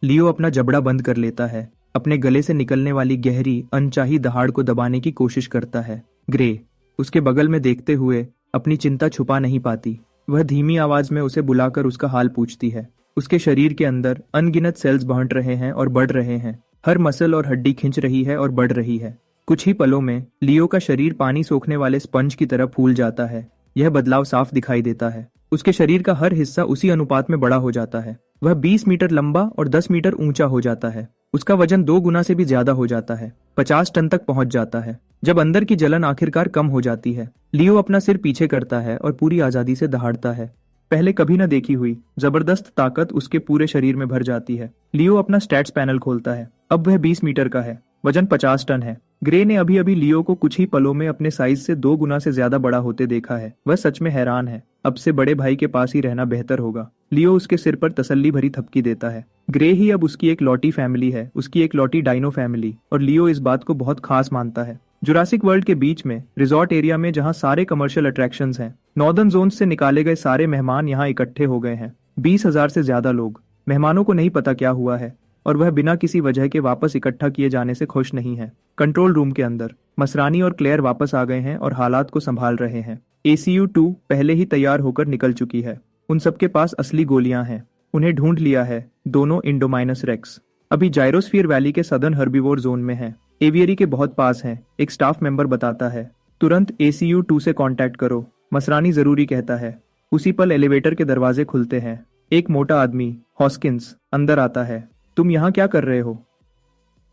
लियो अपना जबड़ा बंद कर लेता है। अपने गले से निकलने वाली गहरी अनचाही दहाड़ को दबाने की कोशिश करता है। ग्रे उसके बगल में देखते हुए अपनी चिंता छुपा नहीं पाती। वह धीमी आवाज में उसे बुलाकर उसका हाल पूछती है। उसके शरीर के अंदर अनगिनत सेल्स बांट रहे हैं और बढ़ रहे हैं। हर मसल और हड्डी खिंच रही है और बढ़ रही है। कुछ ही पलों में लियो का शरीर पानी सोखने वाले स्पंज की तरह फूल जाता है। यह बदलाव साफ दिखाई देता है। उसके शरीर का हर हिस्सा उसी अनुपात में बड़ा हो जाता है। वह 20 मीटर लंबा और 10 मीटर ऊंचा हो जाता है। उसका वजन 2 गुना से भी ज्यादा हो जाता है, 50 टन तक पहुंच जाता है। जब अंदर की जलन आखिरकार कम हो जाती है, लियो अपना सिर पीछे करता है और पूरी आजादी से दहाड़ता है। पहले कभी न देखी हुई जबरदस्त ताकत उसके पूरे शरीर में भर जाती है। लियो अपना स्टैट्स पैनल खोलता है। अब वह 20 मीटर का है, वजन 50 टन है। ग्रे ने अभी अभी लियो को कुछ ही पलों में अपने साइज से 2 गुना से ज्यादा बड़ा होते देखा है। वह सच में हैरान है। अब से बड़े भाई के पास ही रहना बेहतर होगा। लियो उसके सिर पर तसल्ली भरी थपकी देता है। ग्रे ही अब उसकी एक लौटी फैमिली है, उसकी एक लौटी डायनो फैमिली, और लियो इस बात को बहुत खास मानता है। जुरासिक वर्ल्ड के बीच में रिजॉर्ट एरिया में जहाँ सारे कमर्शियल अट्रैक्शंस हैं, नॉर्दर्न जोन से निकाले गए सारे मेहमान यहाँ इकट्ठे हो गए हैं। 20,000 से ज्यादा लोग। मेहमानों को नहीं पता क्या हुआ है। और वह बिना किसी वजह के वापस इकट्ठा किए जाने से खुश नहीं है। कंट्रोल रूम के अंदर मसरानी और क्लेयर वापस आ गए हैं और हालात को संभाल रहे हैं। ACU-2 पहले ही तैयार होकर निकल चुकी है। उन सबके पास असली गोलियां हैं। उन्हें ढूंढ लिया है दोनों इंडोमाइनस रेक्स। अभी जाइरोस्फीयर वैली के सदर्न हर्बीवोर जोन में है। एवियरी के बहुत पास है, एक स्टाफ मेंबर बताता है। तुरंत ACU-2 से कांटेक्ट करो, मसरानी जरूरी कहता है। उसी पल एलिवेटर के दरवाजे खुलते हैं। एक मोटा आदमी, हॉस्किंस, अंदर आता है। तुम यहाँ क्या कर रहे हो?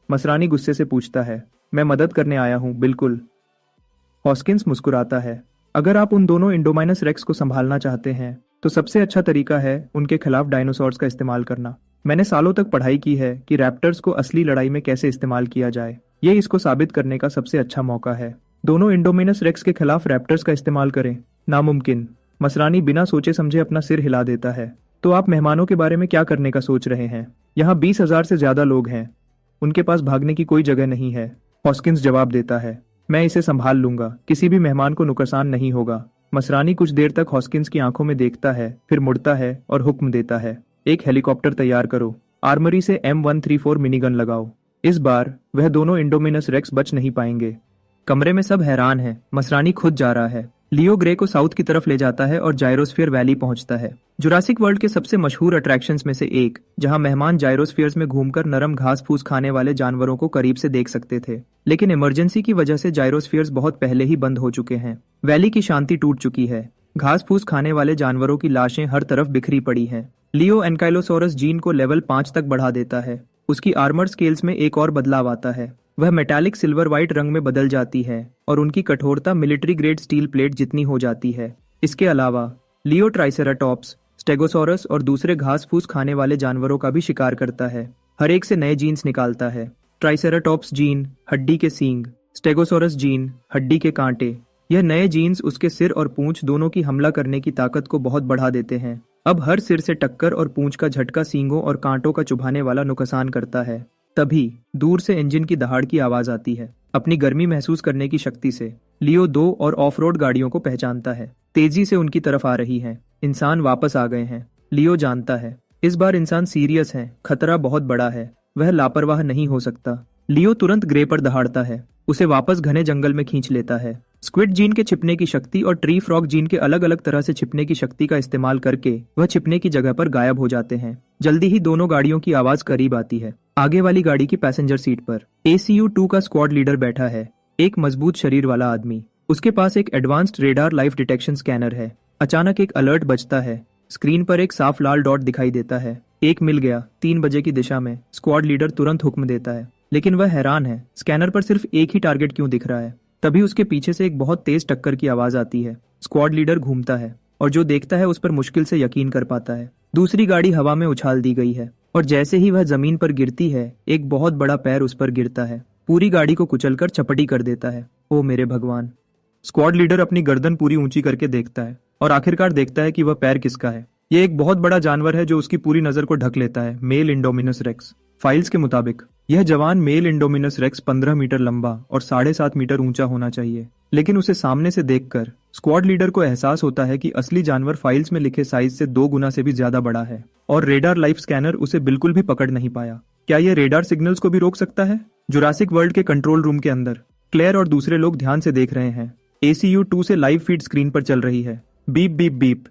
मसरानी गुस्से से पूछता है। मैं मदद करने आया हूँ, बिल्कुल। हॉस्किंस मुस्कुराता है। अगर आप उन दोनों इंडोमाइनस रेक्स को संभालना चाहते हैं तो सबसे अच्छा तरीका है उनके खिलाफ डायनासोर्स का इस्तेमाल करना। मैंने सालों तक पढ़ाई की है कि रैप्टर्स को असली लड़ाई में कैसे इस्तेमाल किया जाए। ये इसको साबित करने का सबसे अच्छा मौका है। दोनों इंडोमाइनस रेक्स के खिलाफ रैप्टर्स का इस्तेमाल करें? नामुमकिन। मसरानी बिना सोचे समझे अपना सिर हिला देता है। तो आप मेहमानों के बारे में क्या करने का सोच रहे हैं? यहाँ 20,000 से ज्यादा लोग हैं। उनके पास भागने की कोई जगह नहीं है। हॉस्किंस जवाब देता है। मैं इसे संभाल लूंगा, किसी भी मेहमान को नुकसान नहीं होगा। मसरानी कुछ देर तक हॉस्किंस की आंखों में देखता है, फिर मुड़ता है और हुक्म देता है। एक हेलीकॉप्टर तैयार करो। आर्मरी से M134 मिनीगन लगाओ। इस बार वह दोनों इंडोमिनस रेक्स बच नहीं पाएंगे। कमरे में सब हैरान है। मसरानी खुद जा रहा है। लियो ग्रे को साउथ की तरफ ले जाता है और जाइरोस्फीयर वैली पहुंचता है, जुरासिक वर्ल्ड के सबसे मशहूर अट्रैक्शंस में से एक, जहां मेहमान जाइरोस्फीयर्स में घूमकर नरम घास फूस खाने वाले जानवरों को करीब से देख सकते थे। लेकिन इमरजेंसी की वजह से जाइरोस्फीयर्स बहुत पहले ही बंद हो चुके हैं। वैली की शांति टूट चुकी है। घास फूस खाने वाले जानवरों की लाशें हर तरफ बिखरी पड़ी हैं। लियो एनकाइलोसोरस जीन को लेवल 5 तक बढ़ा देता है। उसकी आर्मर स्केल्स में एक और बदलाव आता है। वह मेटालिक सिल्वर व्हाइट रंग में बदल जाती है और उनकी कठोरता मिलिट्री ग्रेड स्टील प्लेट जितनी हो जाती है। इसके अलावा लियो ट्राइसेराटॉप्स, स्टेगोसोरस और दूसरे घास फूस खाने वाले जानवरों का भी शिकार करता है। हर एक से नए जीन्स निकालता है। ट्राइसेराटॉप्स जीन, हड्डी के सींग, स्टेगोसोरस जीन, हड्डी के कांटे। यह नए जीन्स उसके सिर और पूंछ दोनों की हमला करने की ताकत को बहुत बढ़ा देते हैं। अब हर सिर से टक्कर और पूंछ का झटका सींगों और कांटों का चुभाने वाला नुकसान करता है। तभी दूर से इंजन की दहाड़ की आवाज आती है। अपनी गर्मी महसूस करने की शक्ति से लियो 2 और ऑफ रोड गाड़ियों को पहचानता है। तेजी से उनकी तरफ आ रही हैं। इंसान वापस आ गए हैं। लियो जानता है इस बार इंसान सीरियस है। खतरा बहुत बड़ा है। वह लापरवाह नहीं हो सकता। लियो तुरंत ग्रे पर दहाड़ता है, उसे वापस घने जंगल में खींच लेता है। स्क्विड जीन के छिपने की शक्ति और ट्री फ्रॉग जीन के अलग अलग तरह से छिपने की शक्ति का इस्तेमाल करके वह छिपने की जगह पर गायब हो जाते हैं। जल्दी ही दोनों गाड़ियों की आवाज करीब आती है। आगे वाली गाड़ी की पैसेंजर सीट पर ACU-2 का स्क्वाड लीडर बैठा है, एक मजबूत शरीर वाला आदमी। उसके पास एक advanced radar life detection scanner है। अचानक एक अलर्ट बजता है। स्क्रीन पर एक साफ लाल डॉट दिखाई देता है। एक मिल गया। 3 बजे की दिशा में। स्क्वाड लीडर तुरंत हुक्म देता है, लेकिन वह हैरान है, स्कैनर पर सिर्फ एक ही टारगेट क्यों दिख रहा है। तभी उसके पीछे से एक बहुत तेज टक्कर की आवाज आती है। स्क्वाड लीडर घूमता है और जो देखता है उस पर मुश्किल से यकीन कर पाता है। दूसरी गाड़ी हवा में उछाल दी गई है और जैसे ही वह जमीन पर गिरती है, एक बहुत बड़ा पैर उस पर गिरता है। पूरी गाड़ी को कुचलकर चपटी कर देता है। ओ मेरे भगवान। स्क्वाड लीडर अपनी गर्दन पूरी ऊंची करके देखता है और आखिरकार देखता है कि वह पैर किसका है। यह एक बहुत बड़ा जानवर है जो उसकी पूरी नजर को ढक लेता है। Mail Indominus racks. फाइल्स के मुताबिक यह जवान मेल इंडोमिनस रेक्स 15 मीटर लंबा और 7.5 मीटर ऊंचा होना चाहिए। लेकिन उसे सामने से देखकर स्क्वाड लीडर को एहसास होता है कि असली जानवर फाइल्स में लिखे साइज से 2 गुना से भी ज्यादा बड़ा है और रेडार लाइफ स्कैनर उसे बिल्कुल भी पकड़ नहीं पाया। क्या यह रेडार सिग्नल्स को भी रोक सकता है? जुरासिक वर्ल्ड के कंट्रोल रूम के अंदर क्लेयर और दूसरे लोग ध्यान से देख रहे हैं। ACU-2 से लाइव फीड स्क्रीन पर चल रही है। Beep beep beep.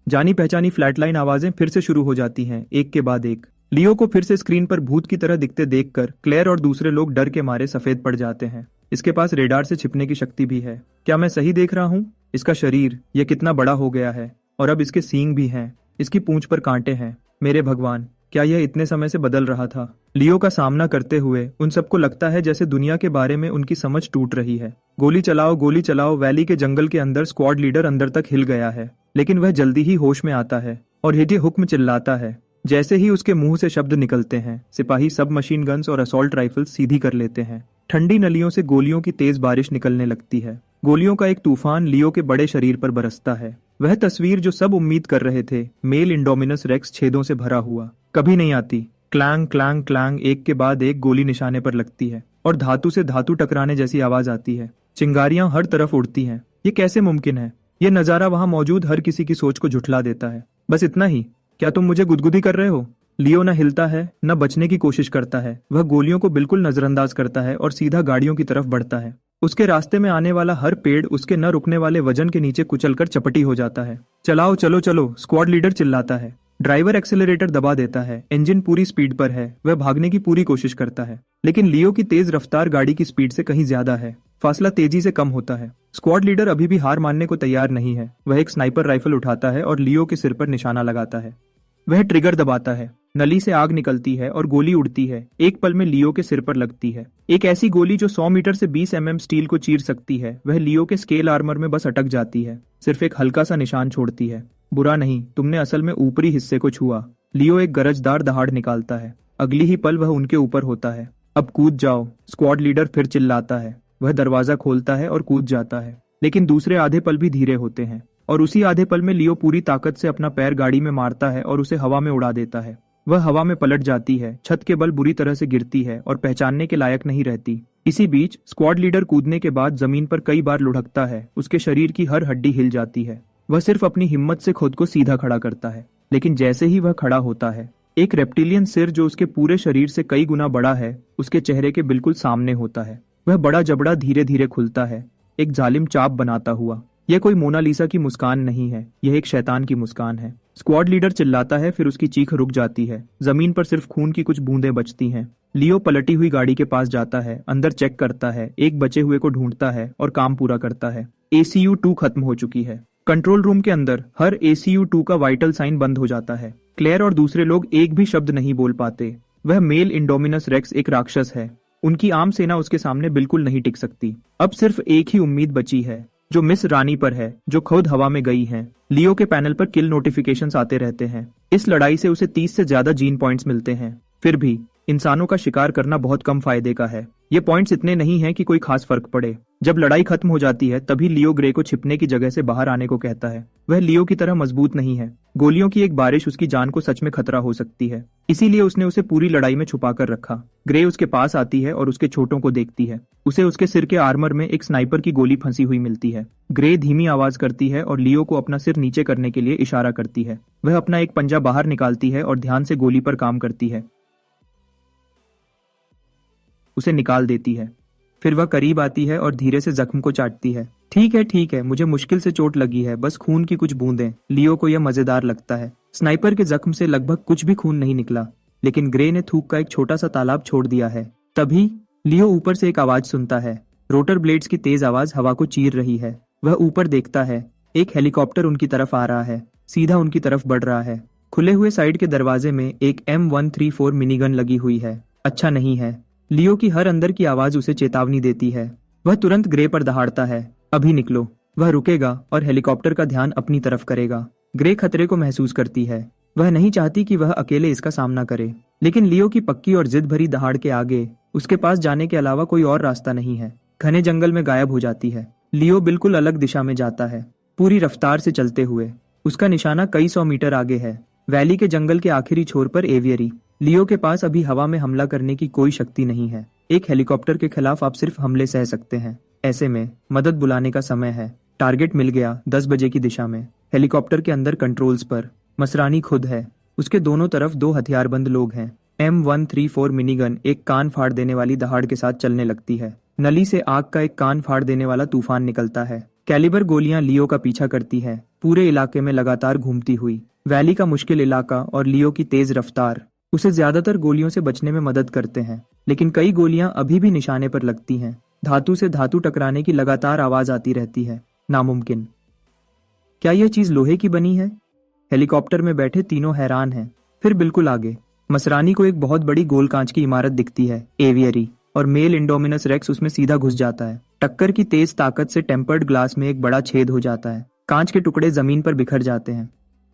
जानी पहचानी फ्लैटलाइन आवाजें फिर से शुरू हो जाती हैं, एक के बाद एक। लियो को फिर से स्क्रीन पर भूत की तरह दिखते देखकर क्लेयर और दूसरे लोग डर के मारे सफेद पड़ जाते हैं। इसके पास रेडार से छिपने की शक्ति भी है। क्या मैं सही देख रहा हूँ? इसका शरीर यह कितना बड़ा हो गया है और अब इसके सींग भी हैं। इसकी पूंछ पर कांटे हैं। मेरे भगवान, क्या यह इतने समय से बदल रहा था? लियो का सामना करते हुए उन सबको लगता है जैसे दुनिया के बारे में उनकी समझ टूट रही है। गोली चलाओ, गोली चलाओ। वैली के जंगल के अंदर स्क्वाड लीडर अंदर तक हिल गया है, लेकिन वह जल्दी ही होश में आता है और ये हुक्म चिल्लाता है। जैसे ही उसके मुंह से शब्द निकलते हैं, सिपाही सब मशीन गन्स और असॉल्ट राइफल सीधी कर लेते हैं। ठंडी नलियों से गोलियों की तेज बारिश निकलने लगती है। गोलियों का एक तूफान लियो के बड़े शरीर पर बरसता है। वह तस्वीर जो सब उम्मीद कर रहे थे, मेल इंडोमिनस रेक्स छेदों से भरा हुआ, कभी नहीं आती। क्लैंग क्लैंग क्लैंग, एक के बाद एक गोली निशाने पर लगती है और धातु से धातु टकराने जैसी आवाज आती है। चिंगारियां हर तरफ उड़ती हैं। ये कैसे मुमकिन है? ये नजारा वहां मौजूद हर किसी की सोच को झुठला देता है। बस इतना ही? क्या तुम मुझे गुदगुदी कर रहे हो? लियो न हिलता है न बचने की कोशिश करता है। वह गोलियों को बिल्कुल नजरअंदाज करता है और सीधा गाड़ियों की तरफ बढ़ता है। उसके रास्ते में आने वाला हर पेड़ उसके न रुकने वाले वजन के नीचे कुचलकर चपटी हो जाता है। चलाओ, चलो चलो, स्क्वाड लीडर चिल्लाता है। ड्राइवर एक्सेलरेटर दबा देता है। इंजन पूरी स्पीड पर है। वह भागने की पूरी कोशिश करता है, लेकिन लियो की तेज रफ्तार गाड़ी की स्पीड से कहीं ज्यादा है। फासला तेजी से कम होता है। स्क्वाड लीडर अभी भी हार मानने को तैयार नहीं है। वह एक स्नाइपर राइफल उठाता है और लियो के सिर पर निशाना लगाता है। वह ट्रिगर दबाता है। नली से आग निकलती है और गोली उड़ती है। एक पल में लियो के सिर पर लगती है। एक ऐसी गोली जो 100 मीटर से 20 mm स्टील को चीर सकती है। वह लियो के स्केल आर्मर में बस अटक जाती है, सिर्फ एक हल्का सा निशान छोड़ती है। बुरा नहीं, तुमने असल में ऊपरी हिस्से को छुआ। लियो एक गरजदार दहाड़ निकालता है। अगली ही पल वह उनके ऊपर होता है। अब कूद जाओ, स्क्वाड लीडर फिर चिल्लाता है। वह दरवाजा खोलता है और कूद जाता है, लेकिन दूसरे आधे पल भी धीरे होते हैं और उसी आधे पल में लियो पूरी ताकत से अपना पैर गाड़ी में मारता है और उसे हवा में उड़ा देता है। वह हवा में पलट जाती है, छत के बल बुरी तरह से गिरती है और पहचानने के लायक नहीं रहती। इसी बीच स्क्वाड लीडर कूदने के बाद जमीन पर कई बार लुढ़कता है। उसके शरीर की हर हड्डी हिल जाती है। वह सिर्फ अपनी हिम्मत से खुद को सीधा खड़ा करता है, लेकिन जैसे ही वह खड़ा होता है, एक रेप्टिलियन सिर जो उसके पूरे शरीर से कई गुना बड़ा है उसके चेहरे के बिल्कुल सामने होता है। वह बड़ा जबड़ा धीरे धीरे खुलता है, एक जालिम चाप बनाता हुआ। यह कोई मोनालिसा की मुस्कान नहीं है, यह एक शैतान की मुस्कान है। स्क्वाड लीडर चिल्लाता है, फिर उसकी चीख रुक जाती है। जमीन पर सिर्फ खून की कुछ बूंदें बचती हैं। लियो पलटी हुई गाड़ी के पास जाता है, अंदर चेक करता है, एक बचे हुए को ढूंढता है और काम पूरा करता है। ACU-2 खत्म हो चुकी है। कंट्रोल रूम के अंदर हर ACU-2 का वाइटल साइन बंद हो जाता है। क्लेयर और दूसरे लोग एक भी शब्द नहीं बोल पाते। वह मेल इंडोमिनस रेक्स एक राक्षस है। उनकी आम सेना उसके सामने बिल्कुल नहीं टिक सकती। अब सिर्फ एक ही उम्मीद बची है, जो मिस रानी पर है, जो खुद हवा में गई हैं। लियो के पैनल पर किल नोटिफिकेशंस आते रहते हैं। इस लड़ाई से उसे 30 से ज्यादा जीन पॉइंट्स मिलते हैं। फिर भी इंसानों का शिकार करना बहुत कम फायदे का है। ये पॉइंट्स इतने नहीं हैं कि कोई खास फर्क पड़े। जब लड़ाई खत्म हो जाती है तभी लियो ग्रे को छिपने की जगह से बाहर आने को कहता है। वह लियो की तरह मजबूत नहीं है। गोलियों की एक बारिश उसकी जान को सच में खतरा हो सकती है, इसीलिए उसने उसे पूरी लड़ाई में छुपा कर रखा। ग्रे उसके पास आती है और उसके छोटों को देखती है। उसे उसके सिर के आर्मर में एक स्नाइपर की गोली फंसी हुई मिलती है। ग्रे धीमी आवाज करती है और लियो को अपना सिर नीचे करने के लिए इशारा करती है। वह अपना एक पंजा बाहर निकालती है और ध्यान से गोली पर काम करती है। उसे निकाल देती है। फिर वह करीब आती है और धीरे से जख्म को चाटती है। ठीक है, मुझे मुश्किल से चोट लगी है, बस खून की कुछ बूंदें। लियो को यह मजेदार लगता है। स्नाइपर के जख्म से लगभग कुछ भी खून नहीं निकला, लेकिन ग्रे ने थूक का एक छोटा सा तालाब छोड़ दिया है। तभी लियो ऊपर से एक आवाज सुनता है। रोटर ब्लेड्स की तेज आवाज हवा को चीर रही है। वह ऊपर देखता है। एक हेलीकॉप्टर उनकी तरफ आ रहा है, सीधा उनकी तरफ बढ़ रहा है। खुले हुए साइड के दरवाजे में एक M134 मिनीगन लगी हुई है। अच्छा नहीं है। लियो की हर अंदर की आवाज उसे चेतावनी देती है। वह तुरंत ग्रे पर दहाड़ता है। अभी निकलो। वह रुकेगा और हेलीकॉप्टर का ध्यान अपनी तरफ करेगा। ग्रे खतरे को महसूस करती है। वह नहीं चाहती कि वह अकेले इसका सामना करे, लेकिन लियो की पक्की और जिद भरी दहाड़ के आगे उसके पास जाने के अलावा कोई और रास्ता नहीं है। घने जंगल में गायब हो जाती है। लियो बिल्कुल अलग दिशा में जाता है, पूरी रफ्तार से चलते हुए। उसका निशाना कई 100 मीटर आगे है। वैली के जंगल के आखिरी छोर पर एवियरी। लियो के पास अभी हवा में हमला करने की कोई शक्ति नहीं है। एक हेलीकॉप्टर के खिलाफ आप सिर्फ हमले सह सकते हैं। ऐसे में मदद बुलाने का समय है। टारगेट मिल गया 10 बजे की दिशा में। हेलीकॉप्टर के अंदर कंट्रोल्स पर मसरानी खुद है। उसके दोनों तरफ 2 हथियारबंद लोग हैं। M134 मिनीगन एक कान फाड़ देने वाली दहाड़ के साथ चलने लगती है। नली से आग का एक कान फाड़ देने वाला तूफान निकलता है। कैलिबर गोलियां लियो का पीछा करती है, पूरे इलाके में लगातार घूमती हुई। वैली का मुश्किल इलाका और लियो की तेज रफ्तार उसे ज्यादातर गोलियों से बचने में मदद करते हैं, लेकिन कई गोलियां अभी भी निशाने पर लगती हैं। धातु से धातु टकराने की लगातार आवाज आती रहती है। नामुमकिन। क्या यह चीज लोहे की बनी है? हेलीकॉप्टर में बैठे तीनों हैरान हैं। फिर बिल्कुल आगे मसरानी को एक बहुत बड़ी गोल कांच की इमारत दिखती है, एवियरी, और मेल इंडोमिनस रेक्स उसमें सीधा घुस जाता है। टक्कर की तेज ताकत से टेम्पर्ड ग्लास में एक बड़ा छेद हो जाता है। कांच के टुकड़े जमीन पर बिखर जाते हैं।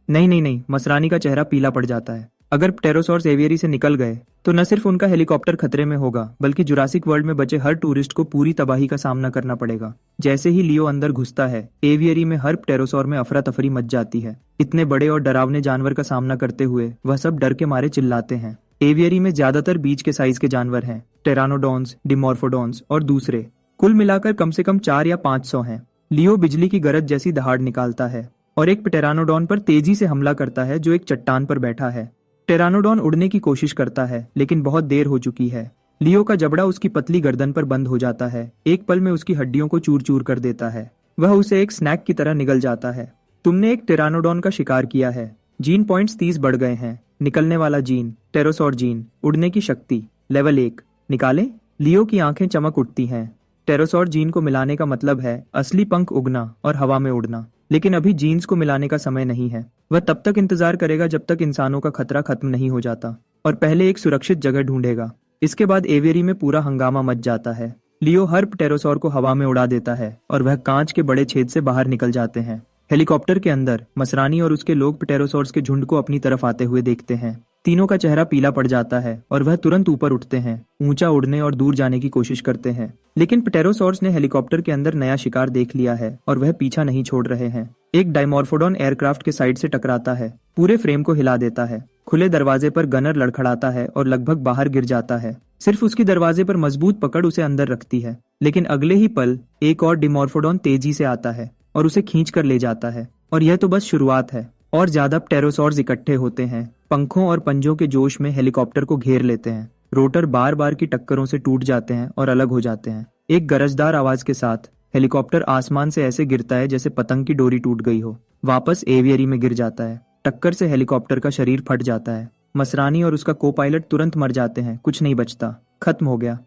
नहीं, मसरानी का चेहरा पीला पड़ जाता है। अगर प्टेरोसॉर्स एवियरी से निकल गए तो न सिर्फ उनका हेलीकॉप्टर खतरे में होगा, बल्कि जुरासिक वर्ल्ड में बचे हर टूरिस्ट को पूरी तबाही का सामना करना पड़ेगा। जैसे ही लियो अंदर घुसता है, एवियरी में हर प्टेरोसॉर में अफरा तफरी मच जाती है। इतने बड़े और डरावने जानवर का सामना करते हुए वह सब डर के मारे चिल्लाते हैं। एवियरी में ज्यादातर बीच के साइज के जानवर हैं, टेरानोडॉन्स, डिमॉर्फोडॉन्स और दूसरे। कुल मिलाकर कम से कम 4 या 500 हैं। लियो बिजली की गरज जैसी दहाड़ निकालता है और एक प्टेरानोडॉन पर तेजी से हमला करता है जो एक चट्टान पर बैठा है। टेरानोडॉन उड़ने की कोशिश करता है, लेकिन बहुत देर हो चुकी है। लियो का जबड़ा उसकी पतली गर्दन पर बंद हो जाता है, एक पल में उसकी हड्डियों को चूर चूर कर देता है। वह उसे एक स्नैक की तरह निगल जाता है। तुमने एक टेरानोडॉन का शिकार किया है। जीन पॉइंट्स 30 बढ़ गए हैं। निकलने वाला जीन, टेरोसॉर जीन, उड़ने की शक्ति, लेवल 1। निकाले। लियो की आंखें चमक उठती हैं। टेरोसॉर जीन को मिलाने का मतलब है असली पंख उगना और हवा में उड़ना, लेकिन अभी जीन्स को मिलाने का समय नहीं है। वह तब तक इंतजार करेगा जब तक इंसानों का खतरा खत्म नहीं हो जाता, और पहले एक सुरक्षित जगह ढूंढेगा। इसके बाद एवियरी में पूरा हंगामा मच जाता है। लियो हर टेरोसॉर को हवा में उड़ा देता है और वह कांच के बड़े छेद से बाहर निकल जाते हैं। हेलीकॉप्टर के अंदर मसरानी और उसके लोग प्टेरोसॉर्स के झुंड को अपनी तरफ आते हुए देखते हैं। तीनों का चेहरा पीला पड़ जाता है और वह तुरंत ऊपर उठते हैं, ऊंचा उड़ने और दूर जाने की कोशिश करते हैं। लेकिन प्टेरोसॉर्स ने हेलीकॉप्टर के अंदर नया शिकार देख लिया है और वह पीछा नहीं छोड़ रहे हैं। एक डाइमॉर्फोडॉन एयरक्राफ्ट के साइड से टकराता है, पूरे फ्रेम को हिला देता है। खुले दरवाजे पर गनर लड़खड़ाता है और लगभग बाहर गिर जाता है। सिर्फ उसकी दरवाजे पर मजबूत पकड़ उसे अंदर रखती है, लेकिन अगले ही पल एक और डिमॉर्फोडॉन तेजी से आता है और उसे खींच कर ले जाता है। और यह तो बस शुरुआत है, और ज्यादा प्टेरोसॉर्स इकट्ठे होते हैं, पंखों और पंजों के जोश में हेलीकॉप्टर को घेर लेते हैं। रोटर बार बार की टक्करों से टूट जाते हैं और अलग हो जाते हैं। एक गरजदार आवाज के साथ हेलीकॉप्टर आसमान से ऐसे गिरता है जैसे पतंग की डोरी टूट गई हो। वापस एवियरी में गिर जाता है। टक्कर से हेलीकॉप्टर का शरीर फट जाता है। मसरानी और उसका को पायलट तुरंत मर जाते हैं। कुछ नहीं बचता, खत्म हो गया।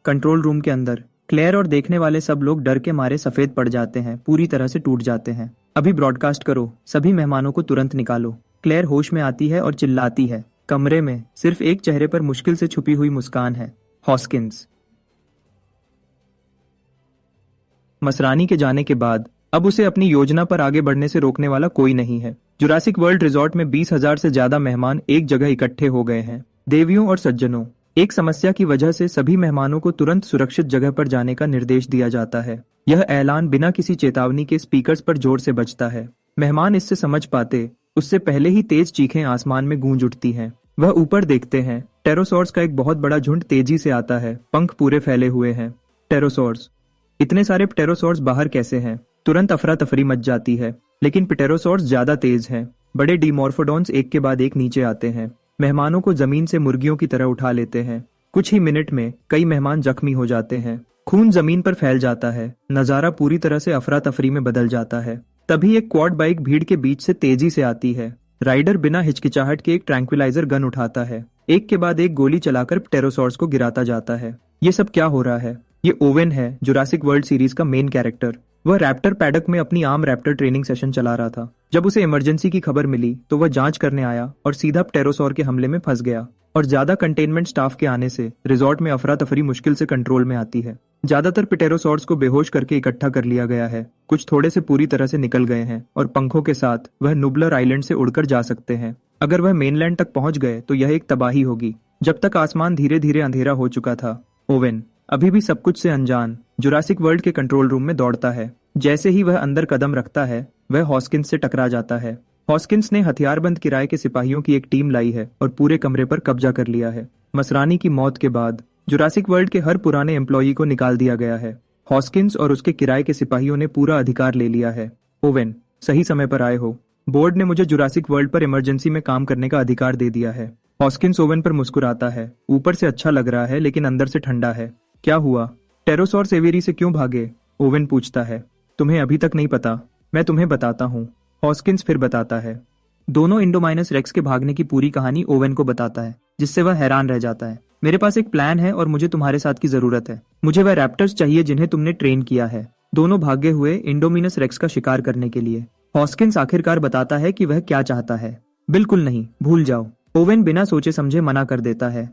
कंट्रोल रूम के अंदर क्लेयर और देखने वाले सब लोग डर के मारे सफेद पड़ जाते हैं, पूरी तरह से टूट जाते हैं। अभी ब्रॉडकास्ट करो, सभी मेहमानों को तुरंत निकालो। क्लेयर होश में आती है और चिल्लाती है। कमरे में सिर्फ एक चेहरे पर मुश्किल से छुपी हुई मुस्कान है, हॉस्किंस। मसरानी के जाने के बाद अब उसे अपनी योजना पर आगे बढ़ने से रोकने वाला कोई नहीं है। जुरासिक वर्ल्ड रिजॉर्ट में 20,000 से ज्यादा मेहमान एक जगह इकट्ठे हो गए हैं। देवियों और सज्जनों, एक समस्या की वजह से सभी मेहमानों को तुरंत सुरक्षित जगह पर जाने का निर्देश दिया जाता है। यह ऐलान बिना किसी चेतावनी के स्पीकर्स पर जोर से बजता है। मेहमान इससे समझ पाते उससे पहले ही तेज चीखें आसमान में गूंज उठती हैं। वह ऊपर देखते हैं। टेरोसॉर्स का एक बहुत बड़ा झुंड तेजी से आता है, पंख पूरे फैले हुए हैं। टेरोसॉर्स, इतने सारे प्टेरोसॉर्स बाहर कैसे हैं? तुरंत अफरा तफरी मच जाती है, लेकिन प्टेरोसॉर्स ज्यादा तेज हैं। बड़े डीमॉर्फोडॉन्स एक के बाद एक नीचे आते हैं, मेहमानों को जमीन से मुर्गियों की तरह उठा लेते हैं। कुछ ही मिनट में कई मेहमान जख्मी हो जाते हैं। खून जमीन पर फैल जाता है। नजारा पूरी तरह से अफरा तफरी में बदल जाता है। तभी एक क्वाड बाइक भीड़ के बीच से तेजी से आती है। राइडर बिना हिचकिचाहट के एक ट्रैंक्विलाइजर गन उठाता है। एक के बाद एक गोली चलाकर प्टेरोसॉर्स को गिराता जाता है। ये सब क्या हो रहा है? ये ओवेन है, जुरासिक वर्ल्ड सीरीज का मेन कैरेक्टर। वह रैप्टर पैडक में अपनी आम रैप्टर ट्रेनिंग सेशन चला रहा था। जब उसे इमरजेंसी की खबर मिली तो वह जांच करने आया और सीधा प्टेरोसॉर के हमले में फंस गया। और ज्यादा कंटेनमेंट स्टाफ के आने से रिजॉर्ट में अफरा तफरी मुश्किल से कंट्रोल में आती है। ज्यादातर प्टेरोसॉर्स को बेहोश करके इकट्ठा कर लिया गया है। कुछ थोड़े से पूरी तरह से निकल गए हैं और पंखों के साथ वह नुबलर आइलैंड से उड़कर जा सकते हैं। अगर वह मेनलैंड तक पहुंच गए तो यह एक तबाही होगी। जब तक आसमान धीरे धीरे अंधेरा हो चुका था, ओवेन अभी भी सब कुछ से अनजान जुरासिक वर्ल्ड के कंट्रोल रूम में दौड़ता है। जैसे ही वह अंदर कदम रखता है, वह हॉस्किंस से टकरा जाता है। हॉस्किंस ने हथियारबंद किराए के सिपाहियों की एक टीम लाई है और पूरे कमरे पर कब्जा कर लिया है। मसरानी की मौत के बाद जुरासिक वर्ल्ड के हर पुराने एम्प्लॉई को निकाल दिया गया है। हॉस्किंस और उसके किराए के सिपाहियों ने पूरा अधिकार ले लिया है। ओवेन, सही समय पर आए हो। बोर्ड ने मुझे जुरासिक वर्ल्ड पर इमरजेंसी में काम करने का अधिकार दे दिया है। हॉस्किंस ओवेन पर मुस्कुराता है। ऊपर से अच्छा लग रहा है, लेकिन अंदर से ठंडा है। क्या हुआ? टेरोसॉर एवियरी से क्यों भागे? ओवेन पूछता है। तुम्हें अभी तक नहीं पता, मैं तुम्हें बताता हूँ। हॉस्किंस फिर बताता है। दोनों इंडोमाइनस रेक्स के भागने की पूरी कहानी ओवेन को बताता है, जिससे वह हैरान रह जाता है। मेरे पास एक प्लान है और मुझे तुम्हारे साथ की जरूरत है। मुझे वह रैप्टर्स चाहिए जिन्हें तुमने ट्रेन किया है। दोनों भागे हुए इंडोमिनस रेक्स का शिकार करने के लिए। हॉस्किंस आखिरकार बताता है कि वह क्या चाहता है। बिल्कुल नहीं, भूल जाओ। ओवेन बिना सोचे समझे मना कर देता है।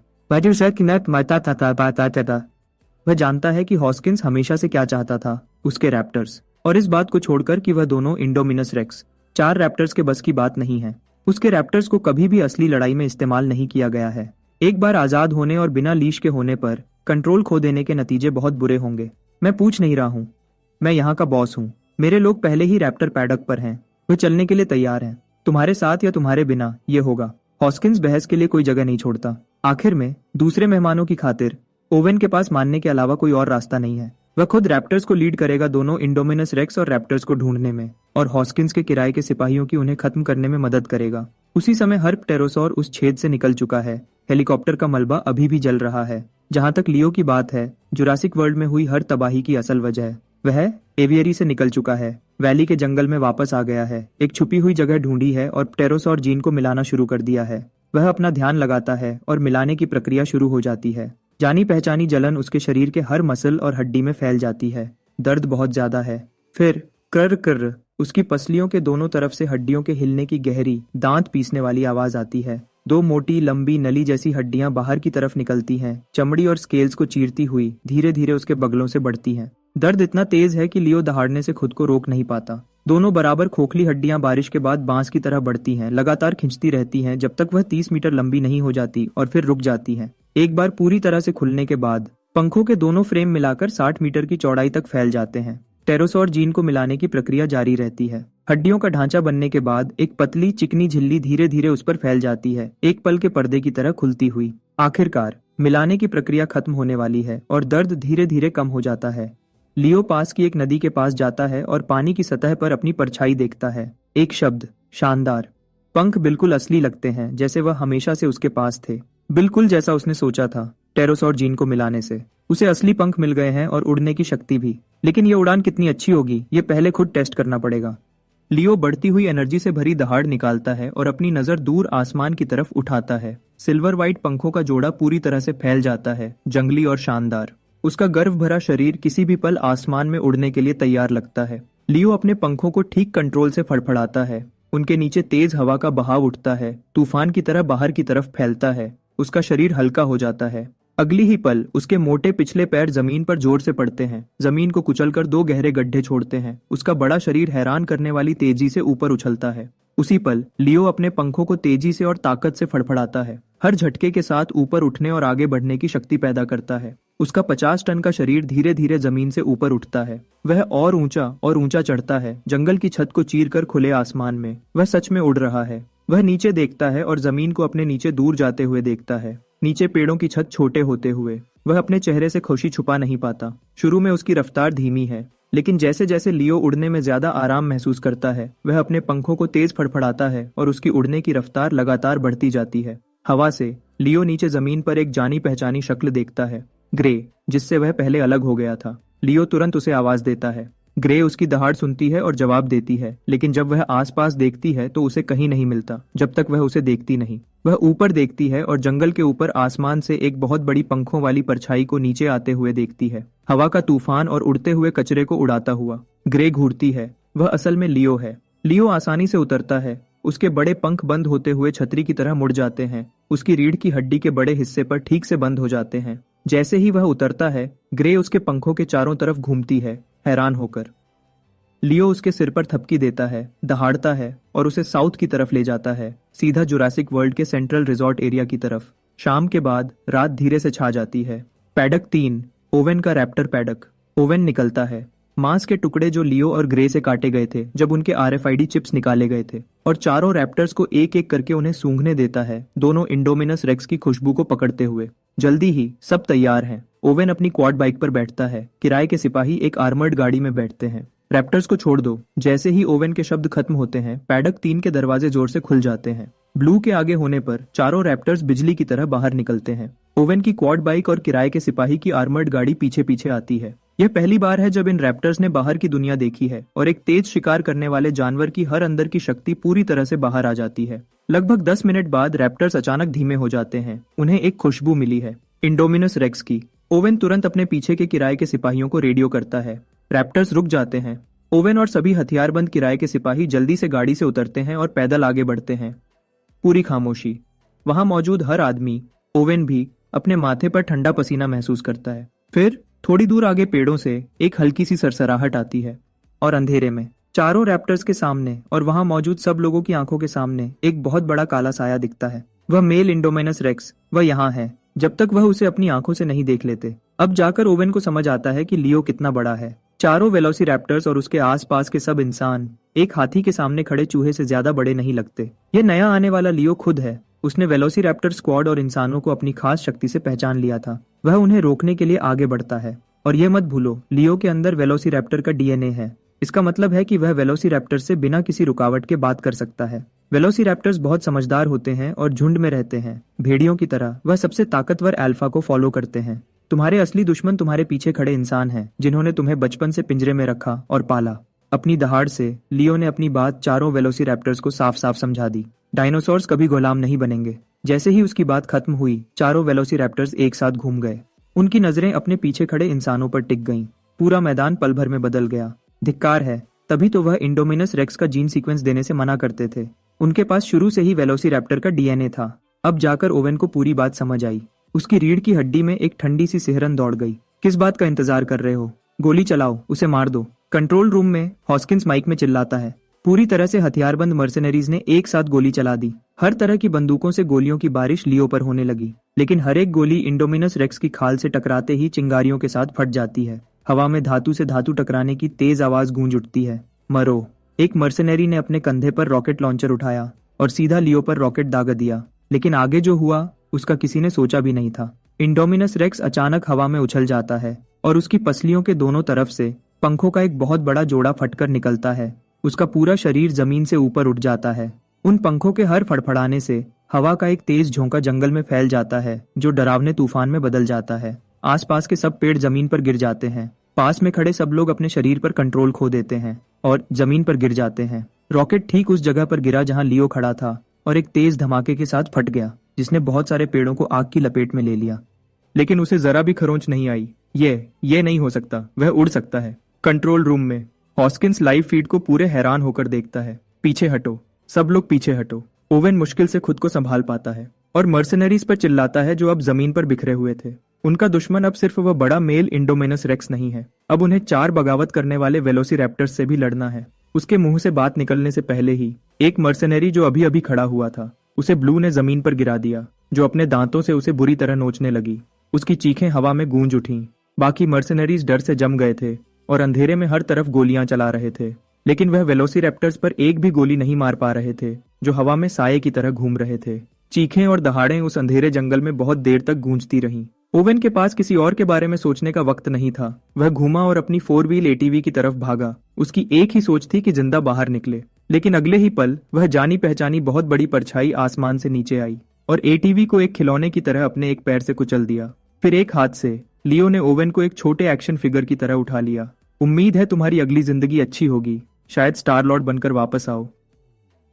वह जानता है कि हॉस्किंस हमेशा से क्या चाहता था, उसके रैप्टर्स, और इस बात को छोड़कर कि वह दोनों इंडोमिनस रेक्स 4 रैप्टर्स के बस की बात नहीं है। उसके रैप्टर्स को कभी भी असली लड़ाई में इस्तेमाल नहीं किया गया है। एक बार आजाद होने और बिना लीश के होने पर कंट्रोल खो देने के नतीजे बहुत बुरे होंगे। मैं पूछ नहीं रहा हूँ, मैं यहाँ का बॉस हूँ। मेरे लोग पहले ही रैप्टर पैडक पर हैं। वे चलने के लिए तैयार हैं। तुम्हारे साथ या तुम्हारे बिना ये होगा। हॉस्किंस बहस के लिए कोई जगह नहीं छोड़ता। आखिर में दूसरे मेहमानों की खातिर ओवेन के पास मानने के अलावा कोई और रास्ता नहीं है। वह खुद रैप्टर्स को लीड करेगा दोनों इंडोमिनस रेक्स और रैप्टर्स को ढूंढने में, और हॉस्किंस के किराए के सिपाहियों की उन्हें खत्म करने में मदद करेगा। उसी समय हर प्टेरोसॉर उस छेद से निकल चुका है। हेलीकॉप्टर का मलबा अभी भी जल रहा है। जहां तक लियो की बात है, जुरासिक वर्ल्ड में हुई हर तबाही की असल वजह वह एवियरी से निकल चुका है, वैली के जंगल में वापस आ गया है, एक छुपी हुई जगह ढूंढी है और प्टेरोसॉर जीन को मिलाना शुरू कर दिया है। वह अपना ध्यान लगाता है और मिलाने की प्रक्रिया शुरू हो जाती है। जानी पहचानी जलन उसके शरीर के हर मसल और हड्डी में फैल जाती है। दर्द बहुत ज्यादा है। फिर कर कर उसकी पसलियों के दोनों तरफ से हड्डियों के हिलने की गहरी, दांत पीसने वाली आवाज आती है। दो मोटी लंबी नली जैसी हड्डियां बाहर की तरफ निकलती हैं, चमड़ी और स्केल्स को चीरती हुई धीरे धीरे उसके बगलों से बढ़ती हैं। दर्द इतना तेज है कि लियो दहाड़ने से खुद को रोक नहीं पाता। दोनों बराबर खोखली हड्डियां बारिश के बाद बांस की तरह बढ़ती हैं, लगातार खिंचती रहती हैं जब तक वह 30 मीटर लंबी नहीं हो जाती और फिर रुक जाती हैं। एक बार पूरी तरह से खुलने के बाद पंखों के दोनों फ्रेम मिलाकर 60 मीटर की चौड़ाई तक फैल जाते हैं। टेरोसॉर जीन को मिलाने की प्रक्रिया जारी रहती है। हड्डियों का ढांचा बनने के बाद एक पतली चिकनी झिल्ली धीरे धीरे उस पर फैल जाती है, एक पल के पर्दे की तरह खुलती हुई। आखिरकार मिलाने की प्रक्रिया खत्म होने वाली है और दर्द धीरे धीरे कम हो जाता है। लियो पास की एक नदी के पास जाता है और पानी की सतह पर अपनी परछाई देखता है। एक शब्द, शानदार। पंख बिल्कुल असली लगते हैं, जैसे वह हमेशा से उसके पास थे, बिल्कुल जैसा उसने सोचा था। टेरोसॉर जीन को मिलाने से उसे असली पंख मिल गए हैं और उड़ने की शक्ति भी। लेकिन ये उड़ान कितनी अच्छी होगी, ये पहले खुद टेस्ट करना पड़ेगा। लियो बढ़ती हुई एनर्जी से भरी दहाड़ निकालता है और अपनी नजर दूर आसमान की तरफ उठाता है। सिल्वर व्हाइट पंखों का जोड़ा पूरी तरह से फैल जाता है, जंगली और शानदार। उसका गर्व भरा शरीर किसी भी पल आसमान में उड़ने के लिए तैयार लगता है। लियो अपने पंखों को ठीक कंट्रोल से फड़फड़ाता है। उनके नीचे तेज हवा का बहाव उठता है, तूफान की तरह बाहर की तरफ फैलता है। उसका शरीर हल्का हो जाता है। अगली ही पल उसके मोटे पिछले पैर जमीन पर जोर से पड़ते हैं, जमीन को कुचलकर दो गहरे गड्ढे छोड़ते हैं। उसका बड़ा शरीर हैरान करने वाली तेजी से ऊपर उछलता है। उसी पल लियो अपने पंखों को तेजी से और ताकत से फड़फड़ाता है। हर झटके के साथ ऊपर उठने और आगे बढ़ने की शक्ति पैदा करता है। उसका 50 टन का शरीर धीरे धीरे जमीन से ऊपर उठता है। वह और ऊंचा चढ़ता है, जंगल की छत को चीरकर खुले आसमान में। वह सच में उड़ रहा है। वह नीचे देखता है और जमीन को अपने नीचे दूर जाते हुए देखता है, नीचे पेड़ों की छत छोटे होते हुए। वह अपने चेहरे से खुशी छुपा नहीं पाता। शुरू में उसकी रफ्तार धीमी है, लेकिन जैसे जैसे लियो उड़ने में ज्यादा आराम महसूस करता है, वह अपने पंखों को तेज फड़फड़ाता है और उसकी उड़ने की रफ्तार लगातार बढ़ती जाती है। हवा से लियो नीचे जमीन पर एक जानी पहचानी शक्ल देखता है, ग्रे, जिससे वह पहले अलग हो गया था। लियो तुरंत उसे आवाज देता है। ग्रे उसकी दहाड़ सुनती है और जवाब देती है, लेकिन जब वह आसपास देखती है तो उसे कहीं नहीं मिलता, जब तक वह उसे देखती नहीं। वह ऊपर देखती है और जंगल के ऊपर आसमान से एक बहुत बड़ी पंखों वाली परछाई को नीचे आते हुए देखती है, हवा का तूफान और उड़ते हुए कचरे को उड़ाता हुआ। ग्रे घूरती है, वह असल में लियो है। लियो आसानी से उतरता है। उसके बड़े पंख बंद होते हुए छतरी की तरह मुड़ जाते हैं, उसकी रीढ़ की हड्डी के बड़े हिस्से पर ठीक से बंद हो जाते हैं। जैसे ही वह उतरता है, ग्रे उसके पंखों के चारों तरफ घूमती है, हैरान होकर। लियो उसके सिर पर थपकी देता है, दहाड़ता है और उसे साउथ की तरफ ले जाता है, सीधा जुरासिक वर्ल्ड के सेंट्रल रिजॉर्ट एरिया की तरफ। शाम के बाद रात धीरे से छा जाती है। पैडक 3, ओवेन का रैप्टर पैडक। ओवेन निकलता है। मांस के टुकड़े जो लियो और ग्रे से काटे गए थे जब उनके RFID चिप्स निकाले गए थे, और चारों रैप्टर्स को एक एक करके उन्हें सूंघने देता है, दोनों इंडोमिनस रेक्स की खुशबू को पकड़ते हुए। जल्दी ही सब तैयार हैं। ओवेन अपनी क्वाड बाइक पर बैठता है, किराए के सिपाही एक आर्मर्ड गाड़ी में बैठते हैं। रैप्टर्स को छोड़ दो। जैसे ही ओवेन के शब्द खत्म होते हैं, पैडक 3 के दरवाजे जोर से खुल जाते हैं। ब्लू के आगे होने पर चारों रैप्टर्स बिजली की तरह बाहर निकलते हैं। ओवेन की क्वाड बाइक और किराए के सिपाही की आर्मर्ड गाड़ी पीछे पीछे आती है। यह पहली बार है जब इन रैप्टर्स ने बाहर की दुनिया देखी है और एक तेज शिकार करने वाले जानवर की हर अंदर की शक्ति पूरी तरह से बाहर आ जाती है। लगभग 10 मिनट बाद रैप्टर्स अचानक धीमे हो जाते हैं। उन्हें एक खुशबू मिली है, इंडोमिनस रेक्स की। ओवेन तुरंत अपने पीछे के किराए के सिपाहियों को रेडियो करता है। रैप्टर्स रुक जाते हैं। ओवेन और सभी हथियारबंद किराए के सिपाही जल्दी से गाड़ी से उतरते हैं और पैदल आगे बढ़ते हैं। पूरी खामोशी। वहां मौजूद हर आदमी, ओवेन भी, अपने माथे पर ठंडा पसीना महसूस करता है। फिर थोड़ी दूर आगे पेड़ों से एक हल्की सी सरसराहट आती है और अंधेरे में चारों रैप्टर्स के सामने और वहां मौजूद सब लोगों की आंखों के सामने एक बहुत बड़ा काला साया दिखता है। वह मेल इंडोमिनस रेक्स, वह यहाँ है, जब तक वह उसे अपनी आंखों से नहीं देख लेते। अब जाकर ओवेन को समझ आता है कि लियो कितना बड़ा है। चारों वेलोसिरैप्टर्स और उसके आसपास के सब इंसान एक हाथी के सामने खड़े चूहे से ज्यादा बड़े नहीं लगते। यह नया आने वाला लियो खुद है। उसने वेलोसिरैप्टर स्क्वाड और इंसानों को अपनी खास शक्ति से पहचान लिया था। वह उन्हें रोकने के लिए आगे बढ़ता है। और यह मत भूलो, लियो के अंदर वेलोसिरैप्टर का डीएनए है। इसका मतलब है कि वह वेलोसिरैप्टर से बिना किसी रुकावट के बात कर सकता है। वेलोसिरैप्टर्स बहुत समझदार होते हैं और झुंड में रहते हैं। भेड़ियों की तरह वह सबसे ताकतवर अल्फा को फॉलो करते हैं। तुम्हारे असली दुश्मन तुम्हारे पीछे खड़े इंसान हैं, जिन्होंने तुम्हें बचपन से पिंजरे में रखा और पाला। अपनी दहाड़ से लियो ने अपनी बात चारों वेलोसिरैप्टर्स को साफ साफ समझा दी। डायनासोर्स कभी गुलाम नहीं बनेंगे। जैसे ही उसकी बात खत्म हुई, चारों वेलोसिरैप्टर्स एक साथ घूम गए। उनकी नजरें अपने पीछे खड़े इंसानों पर टिक गईं। पूरा मैदान पल भर में बदल गया। धिक्कार है, तभी तो वह इंडोमिनस रेक्स का जीन सीक्वेंस देने से मना करते थे। उनके पास शुरू से ही वेलोसिरैप्टर का डीएनए था। अब जाकर ओवेन को पूरी बात समझ आई। उसकी रीढ़ की हड्डी में एक ठंडी सी सिहरन दौड़ गई। किस बात का इंतजार कर रहे हो? गोली चलाओ, उसे मार दो। कंट्रोल रूम में हॉस्किंस माइक में चिल्लाता है। पूरी तरह से हथियारबंद मर्सेनरीज ने एक साथ गोली चला दी। हर तरह की बंदूकों से गोलियों की बारिश लियो पर होने लगी, लेकिन हर एक गोली इंडोमिनस रेक्स की खाल से टकराते ही चिंगारियों के साथ फट जाती है। हवा में धातु से धातु टकराने की तेज आवाज गूंज उठती है। मरो। एक मर्सेनरी ने अपने कंधे पर रॉकेट लॉन्चर उठाया और सीधा लियो पर रॉकेट दागा दिया, लेकिन आगे जो हुआ उसका किसी ने सोचा भी नहीं था। इंडोमिनस रेक्स अचानक हवा में उछल जाता है और उसकी पसलियों के दोनों तरफ से पंखों का एक बहुत बड़ा जोड़ा फटकर निकलता है। उसका पूरा शरीर जमीन से ऊपर उठ जाता है। उन पंखों के हर फड़फड़ाने से हवा का एक तेज झोंका जंगल में फैल जाता है, जो डरावने तूफान में बदल जाता है। आसपास के सब पेड़ जमीन पर गिर जाते हैं। पास में खड़े सब लोग अपने शरीर पर कंट्रोल खो देते हैं और जमीन पर गिर जाते हैं। रॉकेट ठीक उस जगह पर गिरा जहां लियो खड़ा था और एक तेज धमाके के साथ फट गया, जिसने बहुत सारे पेड़ों को आग की लपेट में ले लिया। लेकिन उसे जरा भी खरोंच नहीं आई। ये नहीं हो सकता, वह उड़ सकता है। कंट्रोल रूम में हॉस्किंस लाइव फीड को पूरे हैरान होकर देखता है। पीछे हटो, सब लोग पीछे हटो। ओवेन मुश्किल से खुद को संभाल पाता है और मर्सेनरीज पर चिल्लाता है, जो अब जमीन पर बिखरे हुए थे। उनका दुश्मन अब सिर्फ वह बड़ा मेल इंडोमिनस रेक्स नहीं है, अब उन्हें 4 बगावत करने वाले वेलोसिरैप्टर्स से भी लड़ना है। उसके मुंह से बात निकलने से पहले ही एक मर्सेनरी जो अभी अभी खड़ा हुआ था, उसे ब्लू ने जमीन पर गिरा दिया, जो अपने दांतों से उसे बुरी तरह नोचने लगी। उसकी चीखें हवा में गूंज उठीं। बाकी मर्सेनरीज डर से जम गए थे और अंधेरे में हर तरफ गोलियां चला रहे थे, लेकिन वह वेलोसिरैप्टर्स पर एक भी गोली नहीं मार पा रहे थे, जो हवा में साये की तरह घूम रहे थे। चीखें और दहाड़ें उस अंधेरे जंगल में बहुत देर तक गूंजती रहीं। ओवेन के पास किसी और के बारे में सोचने का वक्त नहीं था। वह घूमा और अपनी 4 व्हील एटीवी की तरफ भागा। उसकी एक ही सोच थी कि जिंदा बाहर निकले, लेकिन अगले ही पल वह जानी पहचानी बहुत बड़ी परछाई आसमान से नीचे आई और एटीवी को एक खिलौने की तरह अपने एक पैर से कुचल दिया। फिर एक हाथ से लियो ने ओवेन को एक छोटे एक्शन फिगर की तरह उठा लिया। उम्मीद है तुम्हारी अगली जिंदगी अच्छी होगी, शायद स्टार लॉर्ड बनकर वापस आओ।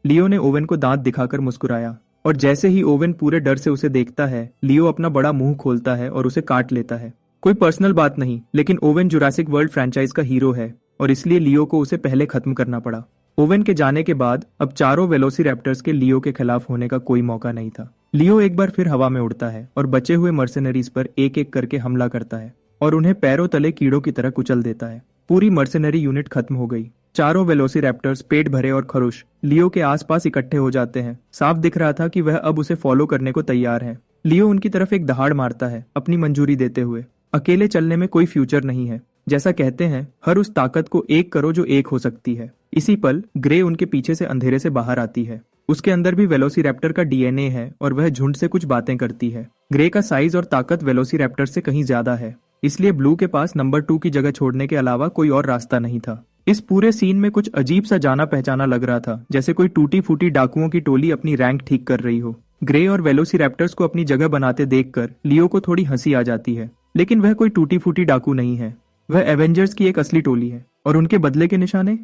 लियो ने ओवेन को दांत दिखाकर मुस्कुराया और जैसे ही ओवेन पूरे डर से उसे देखता है, लियो अपना बड़ा मुंह खोलता है और उसे काट लेता है। कोई पर्सनल बात नहीं, लेकिन ओवेन जुरासिक वर्ल्ड फ्रेंचाइज का हीरो है और इसलिए लियो को उसे पहले खत्म करना पड़ा। ओवेन के जाने के बाद अब चारों वेलोसिरैप्टर्स के लियो के खिलाफ होने का कोई मौका नहीं था। लियो एक बार फिर हवा में उड़ता है और बचे हुए मर्सेनरीज पर एक एक करके हमला करता है और उन्हें पैरों तले कीड़ों की तरह कुचल देता है। पूरी मर्सेनरी यूनिट खत्म हो गई। चारों वेलोसिरैप्टर्स पेट भरे और खरुश लियो के आसपास इकट्ठे हो जाते हैं। साफ दिख रहा था कि वह अब उसे फॉलो करने को तैयार है। लियो उनकी तरफ एक दहाड़ मारता है, अपनी मंजूरी देते हुए। अकेले चलने में कोई फ्यूचर नहीं है। जैसा कहते हैं, हर उस ताकत को एक करो जो एक हो सकती है। इसी पल ग्रे उनके पीछे से अंधेरे से बाहर आती है। उसके अंदर भी वेलोसिरैप्टर का डीएनए है और वह झुंड से कुछ बातें करती है। ग्रे का साइज और ताकत वेलोसिरैप्टर से कहीं ज्यादा है, इसलिए ब्लू के पास नंबर 2 की जगह छोड़ने के अलावा कोई और रास्ता नहीं था। इस पूरे सीन में कुछ अजीब सा जाना पहचाना लग रहा था, जैसे कोई टूटी फूटी डाकुओं की टोली अपनी रैंक ठीक कर रही हो। ग्रे और वेलोसिरैप्टर्स को अपनी जगह बनाते देखकर लियो को थोड़ी हंसी आ जाती है, लेकिन वह कोई टूटी फूटी डाकू नहीं है। वह एवेंजर्स की एक असली टोली है और उनके बदले के निशाने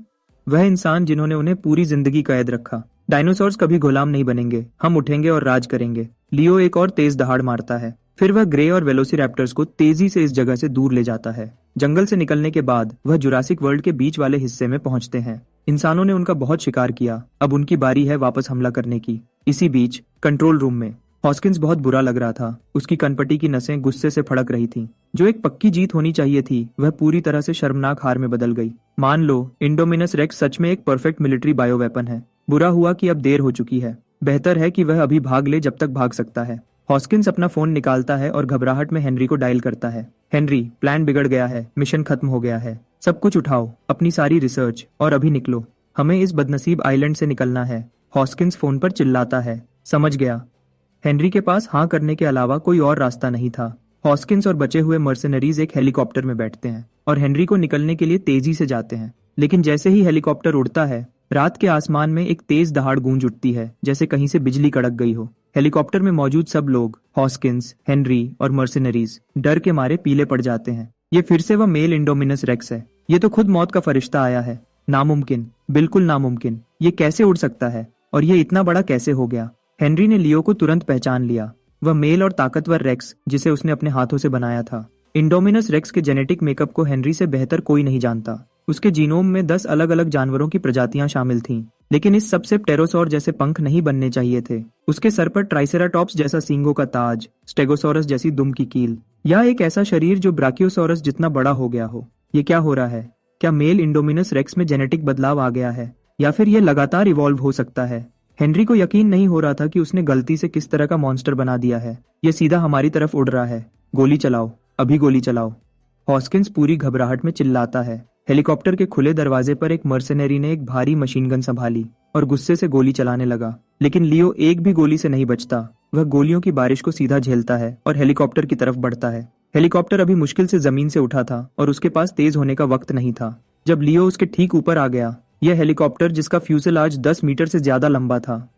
वह इंसान जिन्होंने उन्हें पूरी जिंदगी कैद रखा। डायनासोर्स कभी गुलाम नहीं बनेंगे, हम उठेंगे और राज करेंगे। लियो एक और तेज दहाड़ मारता है। फिर वह ग्रे और वेलोसिरैप्टर्स को तेजी से इस जगह से दूर ले जाता है। जंगल से निकलने के बाद वह जुरासिक वर्ल्ड के बीच वाले हिस्से में पहुंचते हैं। इंसानों ने उनका बहुत शिकार किया, अब उनकी बारी है वापस हमला करने की। इसी बीच कंट्रोल रूम में हॉस्किंस बहुत बुरा लग रहा था। उसकी कनपटी की नसें गुस्से से फड़क रही थीं। जो एक पक्की जीत होनी चाहिए थी, वह पूरी तरह से शर्मनाक हार में बदल गई। मान लो इंडोमिनस रेक्स सच में एक परफेक्ट मिलिट्री बायो वेपन है। बुरा हुआ कि अब देर हो चुकी है। बेहतर है कि वह अभी भाग ले जब तक भाग सकता है। हॉस्किंस अपना फोन निकालता है और घबराहट में हेनरी को डायल करता है। हेनरी, प्लान बिगड़ गया है, मिशन खत्म हो गया है। सब कुछ उठाओ, अपनी सारी रिसर्च, और अभी निकलो। हमें इस बदनसीब आइलैंड से निकलना है। हॉस्किंस फोन पर चिल्लाता है। समझ गया। हेनरी के पास हाँ करने के अलावा कोई और रास्ता नहीं था। हॉस्किंस और बचे हुए मर्सेनरीज एक हेलीकॉप्टर में बैठते हैं और हेनरी को निकलने के लिए तेजी से जाते हैं। लेकिन जैसे ही हेलीकॉप्टर उड़ता है, रात के आसमान में एक तेज दहाड़ गूंज उठती है, जैसे कहीं से बिजली कड़क गई हो। हेलीकॉप्टर में मौजूद सब लोग, हॉस्किंस, हेनरी और मर्सेनरीज, डर के मारे पीले पड़ जाते हैं। ये फिर से वह मेल इंडोमिनस रेक्स है। ये तो खुद मौत का फरिश्ता आया है। नामुमकिन, बिल्कुल नामुमकिन। ये कैसे उड़ सकता है और ये इतना बड़ा कैसे हो गया? हेनरी ने लियो को तुरंत पहचान लिया। वह मेल और ताकतवर रेक्स जिसे उसने अपने हाथों से बनाया था। इंडोमिनस रेक्स के जेनेटिक मेकअप को हेनरी से बेहतर कोई नहीं जानता। उसके जीनोम में 10 अलग अलग जानवरों की प्रजातियां शामिल थीं, लेकिन इस सबसे प्टेरोसॉर जैसे पंख नहीं बनने चाहिए थे। उसके सर पर ट्राइसेराटॉप्स जैसा सींगों का ताज, स्टेगोसॉरस जैसी दुम की कील, या एक ऐसा शरीर जो ब्राकियोसॉरस जितना बड़ा हो गया हो। ये क्या हो रहा है? क्या मेल इंडोमिनस रेक्स में जेनेटिक बदलाव आ गया है, या फिर यह लगातार इवॉल्व हो सकता है? हेनरी को यकीन नहीं हो रहा था कि उसने गलती से किस तरह का मॉन्स्टर बना दिया है। यह सीधा हमारी तरफ उड़ रहा है। गोली चलाओ, अभी गोली चलाओ। हॉस्किंस पूरी घबराहट में चिल्लाता है। हेलीकॉप्टर के खुले दरवाजे पर एक मर्सेनरी ने एक भारी मशीन गन संभाली और गुस्से से गोली चलाने लगा। लेकिन लियो एक भी गोली से नहीं बचता। वह गोलियों की बारिश को सीधा झेलता है और हेलीकॉप्टर की तरफ बढ़ता है। हेलीकॉप्टर अभी मुश्किल से जमीन से उठा था और उसके पास तेज होने का वक्त नहीं था। जब लियो उसके ठीक ऊपर आ गया, यह हेलीकॉप्टर जिसका फ्यूसेलाज 10 मीटर से ज्यादा लंबा था,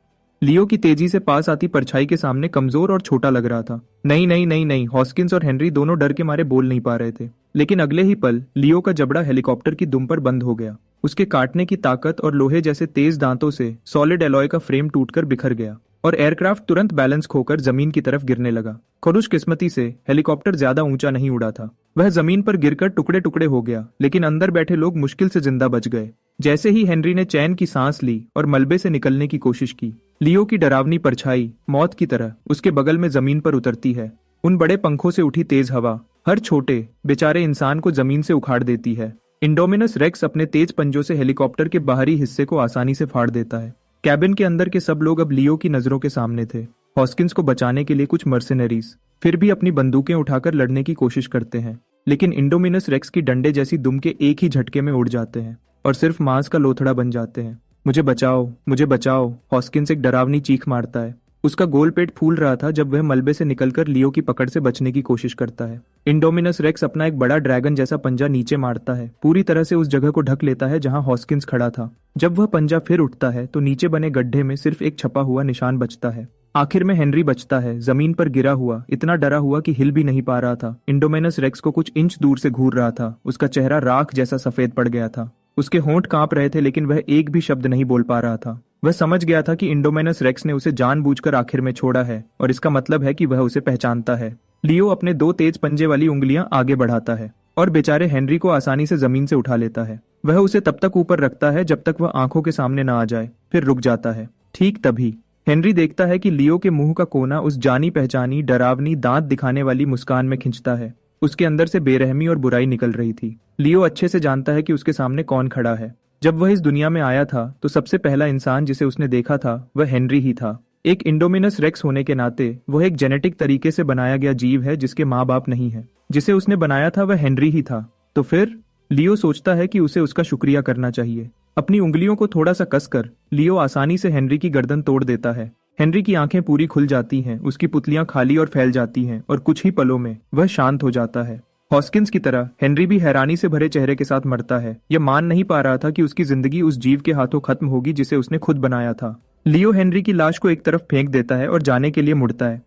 लियो की तेजी से पास आती परछाई के सामने कमजोर और छोटा लग रहा था। नहीं नहीं नहीं नहीं, हॉस्किंस और हेनरी दोनों डर के मारे बोल नहीं पा रहे थे। लेकिन अगले ही पल लियो का जबड़ा हेलीकॉप्टर की दुम पर बंद हो गया। उसके काटने की ताकत और लोहे जैसे तेज दांतों से सॉलिड एलॉय का फ्रेम टूटकर बिखर गया और एयरक्राफ्ट तुरंत बैलेंस खोकर जमीन की तरफ गिरने लगा। खुशकिस्मती से हेलीकॉप्टर ज्यादा ऊंचा नहीं उड़ा था। वह जमीन पर गिरकर टुकड़े टुकड़े हो गया, लेकिन अंदर बैठे लोग मुश्किल से जिंदा बच गए। जैसे ही हेनरी ने चैन की सांस ली और मलबे से निकलने की कोशिश की, लियो की डरावनी परछाई मौत की तरह उसके बगल में जमीन पर उतरती है। उन बड़े पंखों से उठी तेज हवा हर छोटे बेचारे इंसान को जमीन से उखाड़ देती है। इंडोमिनस रेक्स अपने तेज पंजों से हेलीकॉप्टर के बाहरी हिस्से को आसानी से फाड़ देता है। कैबिन के अंदर के सब लोग अब लियो की नजरों के सामने थे। हॉस्किंस को बचाने के लिए कुछ मर्सेनरीज फिर भी अपनी बंदूकें उठाकर लड़ने की कोशिश करते हैं, लेकिन इंडोमिनस रेक्स की डंडे जैसी दुम के एक ही झटके में उड़ जाते हैं और सिर्फ मांस का लोथड़ा बन जाते हैं। मुझे बचाओ, मुझे बचाओ, हॉस्किंस एक डरावनी चीख मारता है। उसका गोल पेट फूल रहा था जब वह मलबे से निकलकर लियो की पकड़ से बचने की कोशिश करता है। इंडोमिनस रेक्स अपना एक बड़ा ड्रैगन जैसा पंजा नीचे मारता है, पूरी तरह से उस जगह को ढक लेता है जहां हॉस्किंस खड़ा था। जब वह पंजा फिर उठता है तो नीचे बने गड्ढे में सिर्फ एक छपा हुआ निशान बचता है। आखिर में हेनरी बचता है, जमीन पर गिरा हुआ, इतना डरा हुआ कि हिल भी नहीं पा रहा था। इंडोमिनस रेक्स को कुछ इंच दूर से घूर रहा था। उसका चेहरा राख जैसा सफेद पड़ गया था। उसके होंठ कांप रहे थे, लेकिन वह एक भी शब्द नहीं बोल पा रहा था। वह समझ गया था कि इंडोमिनस रेक्स ने उसे जानबूझकर आखिर में छोड़ा है और इसका मतलब है कि वह उसे पहचानता है। लियो अपने 2 तेज पंजे वाली उंगलियां आगे बढ़ाता है और बेचारे हेनरी को आसानी से जमीन से उठा लेता है। वह उसे तब तक ऊपर रखता है जब तक वह आंखों के सामने न आ जाए, फिर रुक जाता है। ठीक तभी हेनरी देखता है कि लियो के मुंह का कोना उस जानी पहचानी डरावनी दांत दिखाने वाली मुस्कान में खिंचता है। उसके अंदर से बेरहमी और बुराई निकल रही थी। लियो अच्छे से जानता है कि उसके सामने कौन खड़ा है। जब वह इस दुनिया में आया था तो सबसे पहला इंसान जिसे उसने देखा था वह हेनरी ही था। एक इंडोमिनस रेक्स होने के नाते वह एक जेनेटिक तरीके से बनाया गया जीव है जिसके माँ बाप नहीं है। जिसे उसने बनाया था वह हेनरी ही था। तो फिर लियो सोचता है कि उसे उसका शुक्रिया करना चाहिए। अपनी उंगलियों को थोड़ा सा कसकर लियो आसानी से हेनरी की गर्दन तोड़ देता है। हेनरी की आंखें पूरी खुल जाती हैं, उसकी पुतलियां खाली और फैल जाती हैं और कुछ ही पलों में वह शांत हो जाता है। हॉस्किंस की तरह हेनरी भी हैरानी से भरे चेहरे के साथ मरता है। यह मान नहीं पा रहा था कि उसकी जिंदगी उस जीव के हाथों खत्म होगी जिसे उसने खुद बनाया था। लियो हेनरी की लाश को एक तरफ फेंक देता है और जाने के लिए मुड़ता है,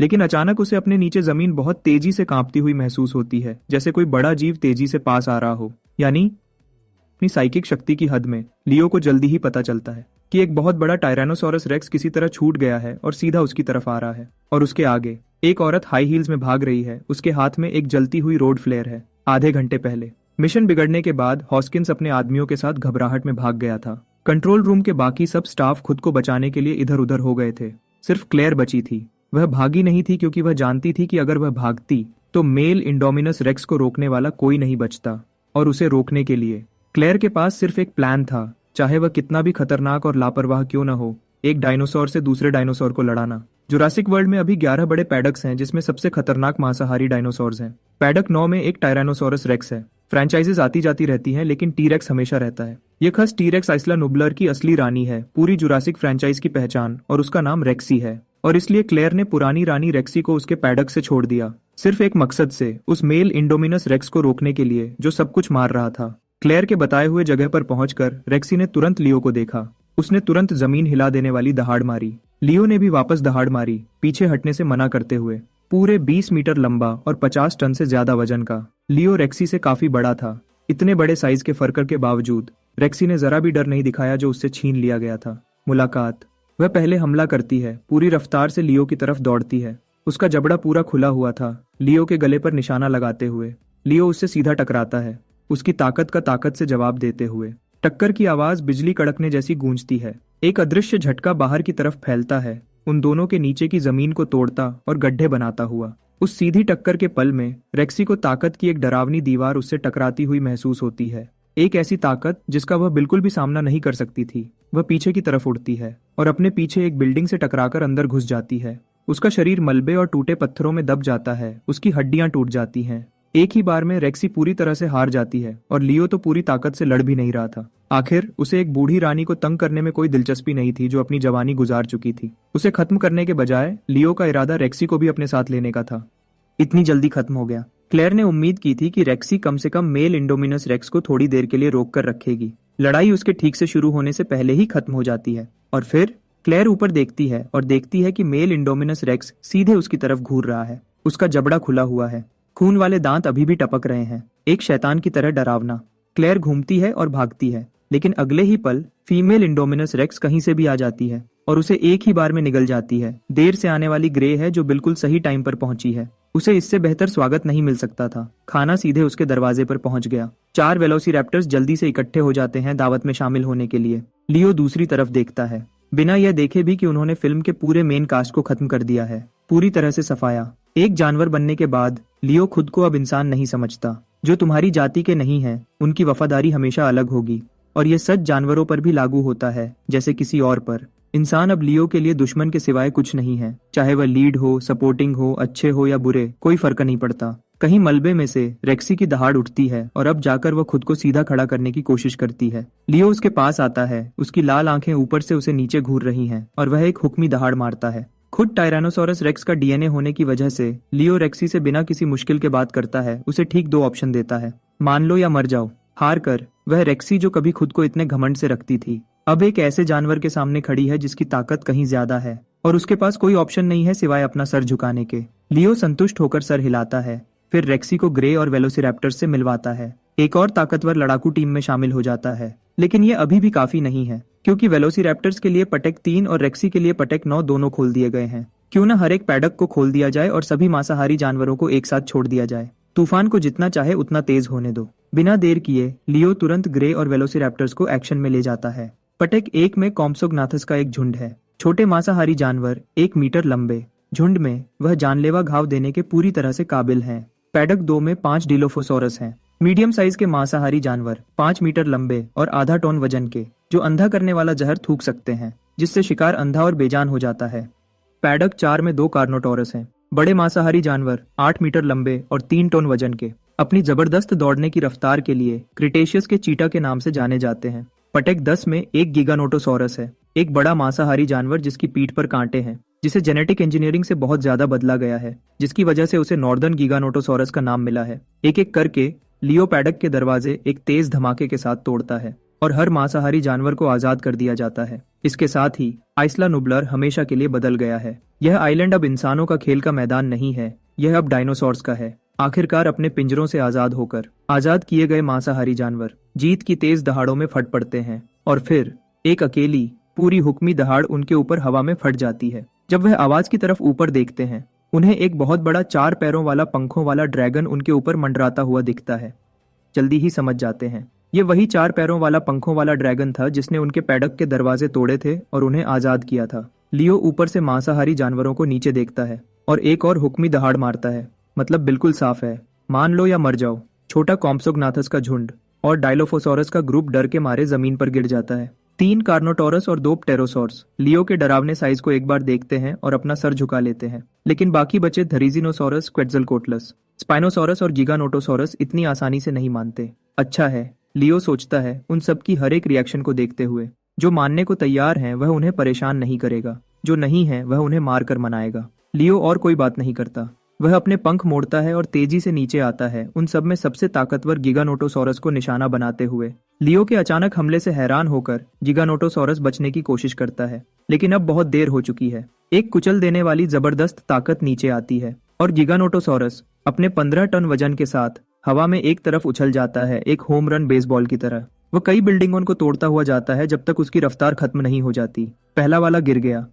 लेकिन अचानक उसे अपने नीचे जमीन बहुत तेजी से कांपती हुई महसूस होती है, जैसे कोई बड़ा जीव तेजी से पास आ रहा हो। यानी अपनी साइकिक शक्ति की हद में लियो को जल्दी ही पता चलता है कि एक बहुत बड़ा टायरानोसॉरस रेक्स किसी तरह छूट गया है और सीधा उसकी तरफ आ रहा है। और उसके आगे एक औरत हाई हील्स में भाग रही है। उसके हाथ में एक जलती हुई रोड फ्लेयर है। आधे घंटे पहले मिशन बिगड़ने के बाद हॉस्किंस अपने आदमियों के साथ घबराहट में भाग गया था। कंट्रोल रूम के बाकी सब स्टाफ खुद को बचाने के लिए इधर उधर हो गए थे। सिर्फ क्लेयर बची थी। वह भागी नहीं थी क्योंकि वह जानती थी कि अगर वह भागती तो मेल इंडोमिनस रेक्स को रोकने वाला कोई नहीं बचता। और उसे रोकने के लिए क्लेयर के पास सिर्फ एक प्लान था, चाहे वह कितना भी खतरनाक और लापरवाह क्यों न हो, एक डायनासोर से दूसरे डायनासोर को लड़ाना। जुरासिक वर्ल्ड में अभी 11 बड़े पैडक्स हैं, जिसमें सबसे खतरनाक मांसाहारी डायनासोर्स हैं। पैडक 9 में एक टायरानोसोरस रेक्स है। फ्रेंचाइजेस आती जाती रहती हैं, लेकिन टी-रेक्स हमेशा रहता है। ये खस टी-रेक्स आइसला नुबलर की असली रानी है, पूरी जुरासिक फ्रेंचाइज की पहचान, और उसका नाम रेक्सी है। और इसलिए क्लेयर ने पुरानी रानी रेक्सी को उसके पैडक से छोड़ दिया, सिर्फ एक मकसद से, उस मेल इंडोमिनस रेक्स को रोकने के लिए जो सब कुछ मार रहा था। क्लेयर के बताए हुए जगह पर पहुंचकर रेक्सी ने तुरंत लियो को देखा। उसने तुरंत जमीन हिला देने वाली दहाड़ मारी। लियो ने भी वापस दहाड़ मारी, पीछे हटने से मना करते हुए। पूरे 20 मीटर लंबा और 50 टन से ज्यादा वजन का लियो रेक्सी से काफी बड़ा था। इतने बड़े साइज के फर्कर के बावजूद रेक्सी ने जरा भी डर नहीं दिखाया जो उससे छीन लिया गया था। मुलाकात। वह पहले हमला करती है, पूरी रफ्तार से लियो की तरफ दौड़ती है। उसका जबड़ा पूरा खुला हुआ था, लियो के गले पर निशाना लगाते हुए। लियो उससे सीधा टकराता है, उसकी ताकत का ताकत से जवाब देते हुए। टक्कर की आवाज बिजली कड़कने जैसी गूंजती है। एक अदृश्य झटका बाहर की तरफ फैलता है, उन दोनों के नीचे की जमीन को तोड़ता और गड्ढे बनाता हुआ। उस सीधी टक्कर के पल में रेक्सी को ताकत की एक डरावनी दीवार उससे टकराती हुई महसूस होती है। एक ऐसी ताकत जिसका वह बिल्कुल भी सामना नहीं कर सकती थी। वह पीछे की तरफ उड़ती है और अपने पीछे एक बिल्डिंग से टकराकर अंदर घुस जाती है। उसका शरीर मलबे और टूटे पत्थरों में दब जाता है, उसकी हड्डियां टूट जाती हैं। एक ही बार में रेक्सी पूरी तरह से हार जाती है और लियो तो पूरी ताकत से लड़ भी नहीं रहा था। आखिर उसे एक बूढ़ी रानी को तंग करने में कोई दिलचस्पी नहीं थी जो अपनी जवानी गुजार चुकी थी। उसे खत्म करने के बजाय लियो का इरादा रेक्सी को भी अपने साथ लेने का था। इतनी जल्दी खत्म हो गया। क्लेयर ने उम्मीद की थी कि रेक्सी कम से कम मेल इंडोमिनस रेक्स को थोड़ी देर के लिए रोक कर रखेगी। लड़ाई उसके ठीक से शुरू होने से पहले ही खत्म हो जाती है और फिर क्लेयर ऊपर देखती है और देखती है कि मेल इंडोमिनस रेक्स सीधे उसकी तरफ घूर रहा है। उसका जबड़ा खुला हुआ है, खून वाले दांत अभी भी टपक रहे हैं, एक शैतान की तरह डरावना। क्लेयर घूमती है और भागती है, लेकिन अगले ही पल फीमेल इंडोमिनस रेक्स कहीं से भी आ जाती है और उसे एक ही बार में निगल जाती है। देर से आने वाली ग्रे है जो बिल्कुल सही टाइम पर पहुंची है। उसे इससे बेहतर स्वागत नहीं मिल सकता था। खाना सीधे उसके दरवाजे पर पहुंच गया। 4 वेलोसिरैप्टर्स जल्दी से इकट्ठे हो जाते हैं दावत में शामिल होने के लिए। लियो दूसरी तरफ देखता है, बिना यह देखे भी कि उन्होंने फिल्म के पूरे मेन कास्ट को खत्म कर दिया है, पूरी तरह से सफाया। एक जानवर बनने के बाद लियो खुद को अब इंसान नहीं समझता। जो तुम्हारी जाति के नहीं है उनकी वफादारी हमेशा अलग होगी, और यह सच जानवरों पर भी लागू होता है जैसे किसी और पर। इंसान अब लियो के लिए दुश्मन के सिवाय कुछ नहीं है, चाहे वह लीड हो, सपोर्टिंग हो, अच्छे हो या बुरे, कोई फर्क नहीं पड़ता। कहीं मलबे में से रेक्सी की दहाड़ उठती है और अब जाकर वह खुद को सीधा खड़ा करने की कोशिश करती है। लियो उसके पास आता है, उसकी लाल आंखें ऊपर से उसे नीचे घूर रही हैं और वह एक हुक्मी दहाड़ मारता है। खुद टायरानोसोरस रेक्स का डीएनए होने की वजह से लियो रेक्सी से बिना किसी मुश्किल के बात करता है। उसे ठीक 2 ऑप्शन देता है, मान लो या मर जाओ। हार कर वह रेक्सी जो कभी खुद को इतने घमंड से रखती थी, अब एक ऐसे जानवर के सामने खड़ी है जिसकी ताकत कहीं ज्यादा है और उसके पास कोई ऑप्शन नहीं है सिवाय अपना सर झुकाने के। लियो संतुष्ट होकर सर हिलाता है, फिर रेक्सी को ग्रे और वेलोसिरैप्टर से मिलवाता है। एक और ताकतवर लड़ाकू टीम में शामिल हो जाता है, लेकिन ये अभी भी काफी नहीं है, क्योंकि वेलोसिरैप्टर्स के लिए पटेक 3 और रेक्सी के लिए पटेक 9 दोनों खोल दिए गए हैं। क्यों न हर एक पैडक को खोल दिया जाए और सभी मांसाहारी जानवरों को एक साथ छोड़ दिया जाए। तूफान को जितना चाहे उतना तेज होने दो। बिना देर किए लियो तुरंत ग्रे और वेलोसिरैप्टर्स को एक्शन में ले जाता है। पटेक 1 में कॉम्सोग्नाथस का एक झुंड है, छोटे मांसाहारी जानवर 1 मीटर लंबे। झुंड में वह जानलेवा घाव देने के पूरी तरह से काबिल हैं। पैडक 2 में 5 डिलोफोसोरस हैं, मीडियम साइज के मांसाहारी जानवर 5 मीटर लंबे और आधा टन वजन के, जो अंधा करने वाला जहर थूक सकते हैं, जिससे शिकार अंधा और बेजान हो जाता है। पैडक 4 में 2 कार्नोटोरस हैं, बड़े मांसाहारी जानवर 8 मीटर लंबे और 3 टन वजन के, अपनी जबरदस्त दौड़ने की रफ्तार के लिए क्रिटेशियस के चीटा के नाम से जाने जाते हैं। पटेक 10 में 1 गिगानोटोसॉरस है, एक बड़ा मांसाहारी जानवर जिसकी पीठ पर कांटे हैं, जिसे जेनेटिक इंजीनियरिंग से बहुत ज्यादा बदला गया है, जिसकी वजह से उसे नॉर्दर्न गिगानोटोसॉरस का नाम मिला है। एक एक करके लियो पैडक के दरवाजे एक तेज धमाके के साथ तोड़ता है और हर मांसाहारी जानवर को आजाद कर दिया जाता है। इसके साथ ही आइसला नुबलर हमेशा के लिए बदल गया है। यह आइलैंड अब इंसानों का खेल का मैदान नहीं है, यह अब डायनासोर्स का है। आखिरकार अपने पिंजरों से आजाद होकर आजाद किए गए मांसाहारी जानवर जीत की तेज दहाड़ों में फट पड़ते हैं और फिर एक अकेली पूरी हुक्मी दहाड़ उनके ऊपर हवा में फट जाती है। जब वह आवाज की तरफ ऊपर देखते हैं, उन्हें एक बहुत बड़ा 4 पैरों वाला पंखों वाला ड्रैगन उनके ऊपर मंडराता हुआ दिखता है। जल्दी ही समझ जाते हैं, ये वही 4 पैरों वाला पंखों वाला ड्रैगन था जिसने उनके पैडक के दरवाजे तोड़े थे और उन्हें आजाद किया था। लियो ऊपर से मांसाहारी जानवरों को नीचे देखता है और एक और हुक्मी दहाड़ मारता है। मतलब बिल्कुल साफ है, मान लो या मर जाओ। छोटा कॉम्सोग्नाथस का झुंड और डायलोफोसोरस का ग्रुप डर के मारे जमीन पर गिर जाता है। 3 कार्नोटोरस और 2 प्टेरोसॉर्स लियो के डरावने साइज को एक बार देखते हैं और अपना सर झुका लेते हैं, लेकिन बाकी बचे थरीजिनोसॉरस, क्वेट्ज़लकोटलस, स्पाइनोसॉरस और गिगानोटोसॉरस इतनी आसानी से नहीं मानते। अच्छा है, लियो सोचता है, उन सब की हर एक रिएक्शन को देखते हुए जो मानने को तैयार हैं वह उन्हें परेशान नहीं करेगा। जो नहीं है वह उन्हें मार कर मनाएगा। लियो और कोई बात नहीं करता। वह अपने पंख मोड़ता है और तेजी से नीचे आता है, उन सब में सबसे ताकतवर गिगानोटोसॉरस को निशाना बनाते हुए। लियो के अचानक हमले से हैरान होकर गिगानोटोसॉरस बचने की कोशिश करता है, लेकिन अब बहुत देर हो चुकी है। एक कुचल देने वाली जबरदस्त ताकत नीचे आती है और गिगानोटोसॉरस अपने 15 टन वजन के साथ हवा में एक तरफ उछल जाता है, एक होम रन बेसबॉल की तरह। वह कई बिल्डिंगों को तोड़ता हुआ जाता है जब तक उसकी रफ्तार खत्म नहीं हो जाती। पहला वाला गिर गया।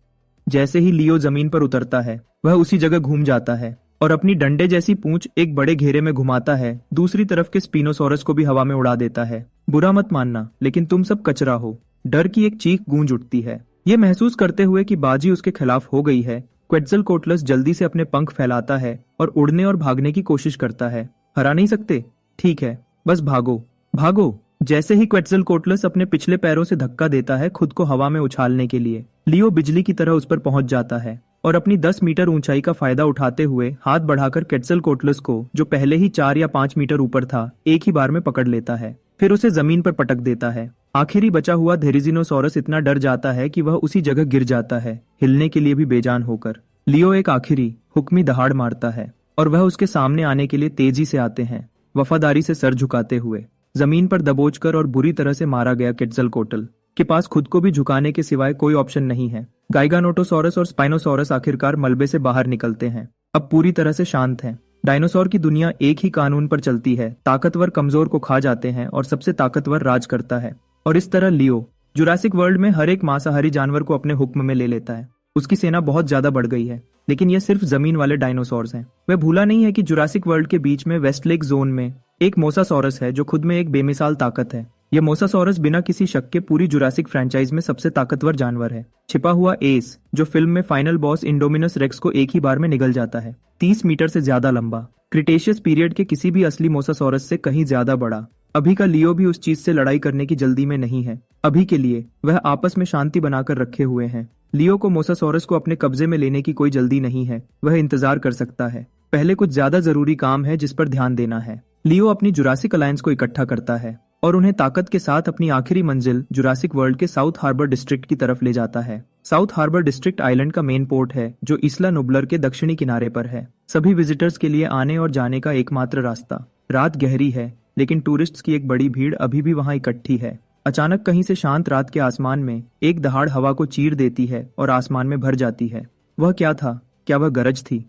जैसे ही लियो जमीन पर उतरता है, वह उसी जगह घूम जाता है और अपनी डंडे जैसी पूंछ एक बड़े घेरे में घुमाता है, दूसरी तरफ के स्पिनोसॉरस को भी हवा में उड़ा देता है। बुरा मत मानना, लेकिन तुम सब कचरा हो। डर की एक चीख गूंज उठती है। ये महसूस करते हुए कि बाजी उसके खिलाफ हो गई है, क्वेट्ज़लकोट्लस जल्दी से अपने पंख फैलाता है और उड़ने और भागने की कोशिश करता है। हरा नहीं सकते? ठीक है, बस भागो, भागो। जैसे ही क्वेट्ज़लकोट्लस अपने पिछले पैरों से धक्का देता है खुद को हवा में उछालने के लिए, लियो बिजली की तरह उस पर पहुंच जाता है और अपनी 10 मीटर ऊंचाई का फायदा उठाते हुए हाथ बढ़ाकर क्वेट्ज़लकोट्लस को, जो पहले ही 4 या 5 मीटर ऊपर था, एक ही बार में पकड़ लेता है। फिर उसे जमीन पर पटक देता है। आखिरी बचा हुआ थेरिजिनोसॉरस इतना डर जाता है कि वह उसी जगह गिर जाता है, हिलने के लिए भी बेजान होकर। लियो एक आखिरी हुक्मी दहाड़ मारता है और वह उसके सामने आने के लिए तेजी से आते हैं, वफादारी से सर झुकाते हुए। जमीन पर दबोचकर और बुरी तरह से मारा गया क्वेट्ज़लकोट्ल के पास खुद को भी झुकाने के सिवाय कोई ऑप्शन नहीं है। गाइगानोटोसॉरस और स्पाइनोसॉरस आखिरकार मलबे से बाहर निकलते हैं, अब पूरी तरह से शांत हैं। डायनासोर की दुनिया एक ही कानून पर चलती है, ताकतवर कमजोर को खा जाते हैं और सबसे ताकतवर राज करता है। और इस तरह लियो जुरासिक वर्ल्ड में हर एक मांसाहारी जानवर को अपने हुक्म में ले लेता है। उसकी सेना बहुत ज्यादा बढ़ गई है, लेकिन यह सिर्फ जमीन वाले डायनासोर्स हैं। वह भूला नहीं है कि जुरासिक वर्ल्ड के बीच में वेस्टलेक जोन में एक मोसासॉरस है, जो खुद में एक बेमिसाल ताकत है। यह मोसासॉरस बिना किसी शक के पूरी जुरासिक फ्रेंचाइज में सबसे ताकतवर जानवर है। छिपा हुआ एस, जो फिल्म में फाइनल बॉस इंडोमिनस रेक्स को एक ही बार में निगल जाता है। 30 मीटर से ज्यादा लंबा, क्रिटेशियस पीरियड के किसी भी असली मोसासॉरस से कहीं ज्यादा बड़ा। अभी का लियो भी उस चीज से लड़ाई करने की जल्दी में नहीं है। अभी के लिए वह आपस में शांति बनाकर रखे हुए हैं। लियो को मोसासॉरस को अपने कब्जे में लेने की कोई जल्दी नहीं है, वह इंतजार कर सकता है। पहले कुछ ज्यादा जरूरी काम है जिस पर ध्यान देना है। लियो अपनी जुरासिक अलायंस को इकट्ठा करता है और उन्हें ताकत के साथ अपनी आखिरी मंजिल जुरासिक वर्ल्ड के साउथ हार्बर डिस्ट्रिक्ट की तरफ ले जाता है। साउथ हार्बर डिस्ट्रिक्ट आइलैंड का मेन पोर्ट है, जो इस्ला नुब्लर के दक्षिणी किनारे पर है। सभी विजिटर्स के लिए आने और जाने का एकमात्र रास्ता। रात गहरी है, लेकिन टूरिस्ट्स की एक बड़ी भीड़ अभी भी वहां इकट्ठी है। अचानक कहीं से शांत रात के आसमान में एक दहाड़ हवा को चीर देती है और आसमान में भर जाती है। वह क्या था? क्या वह गरज थी?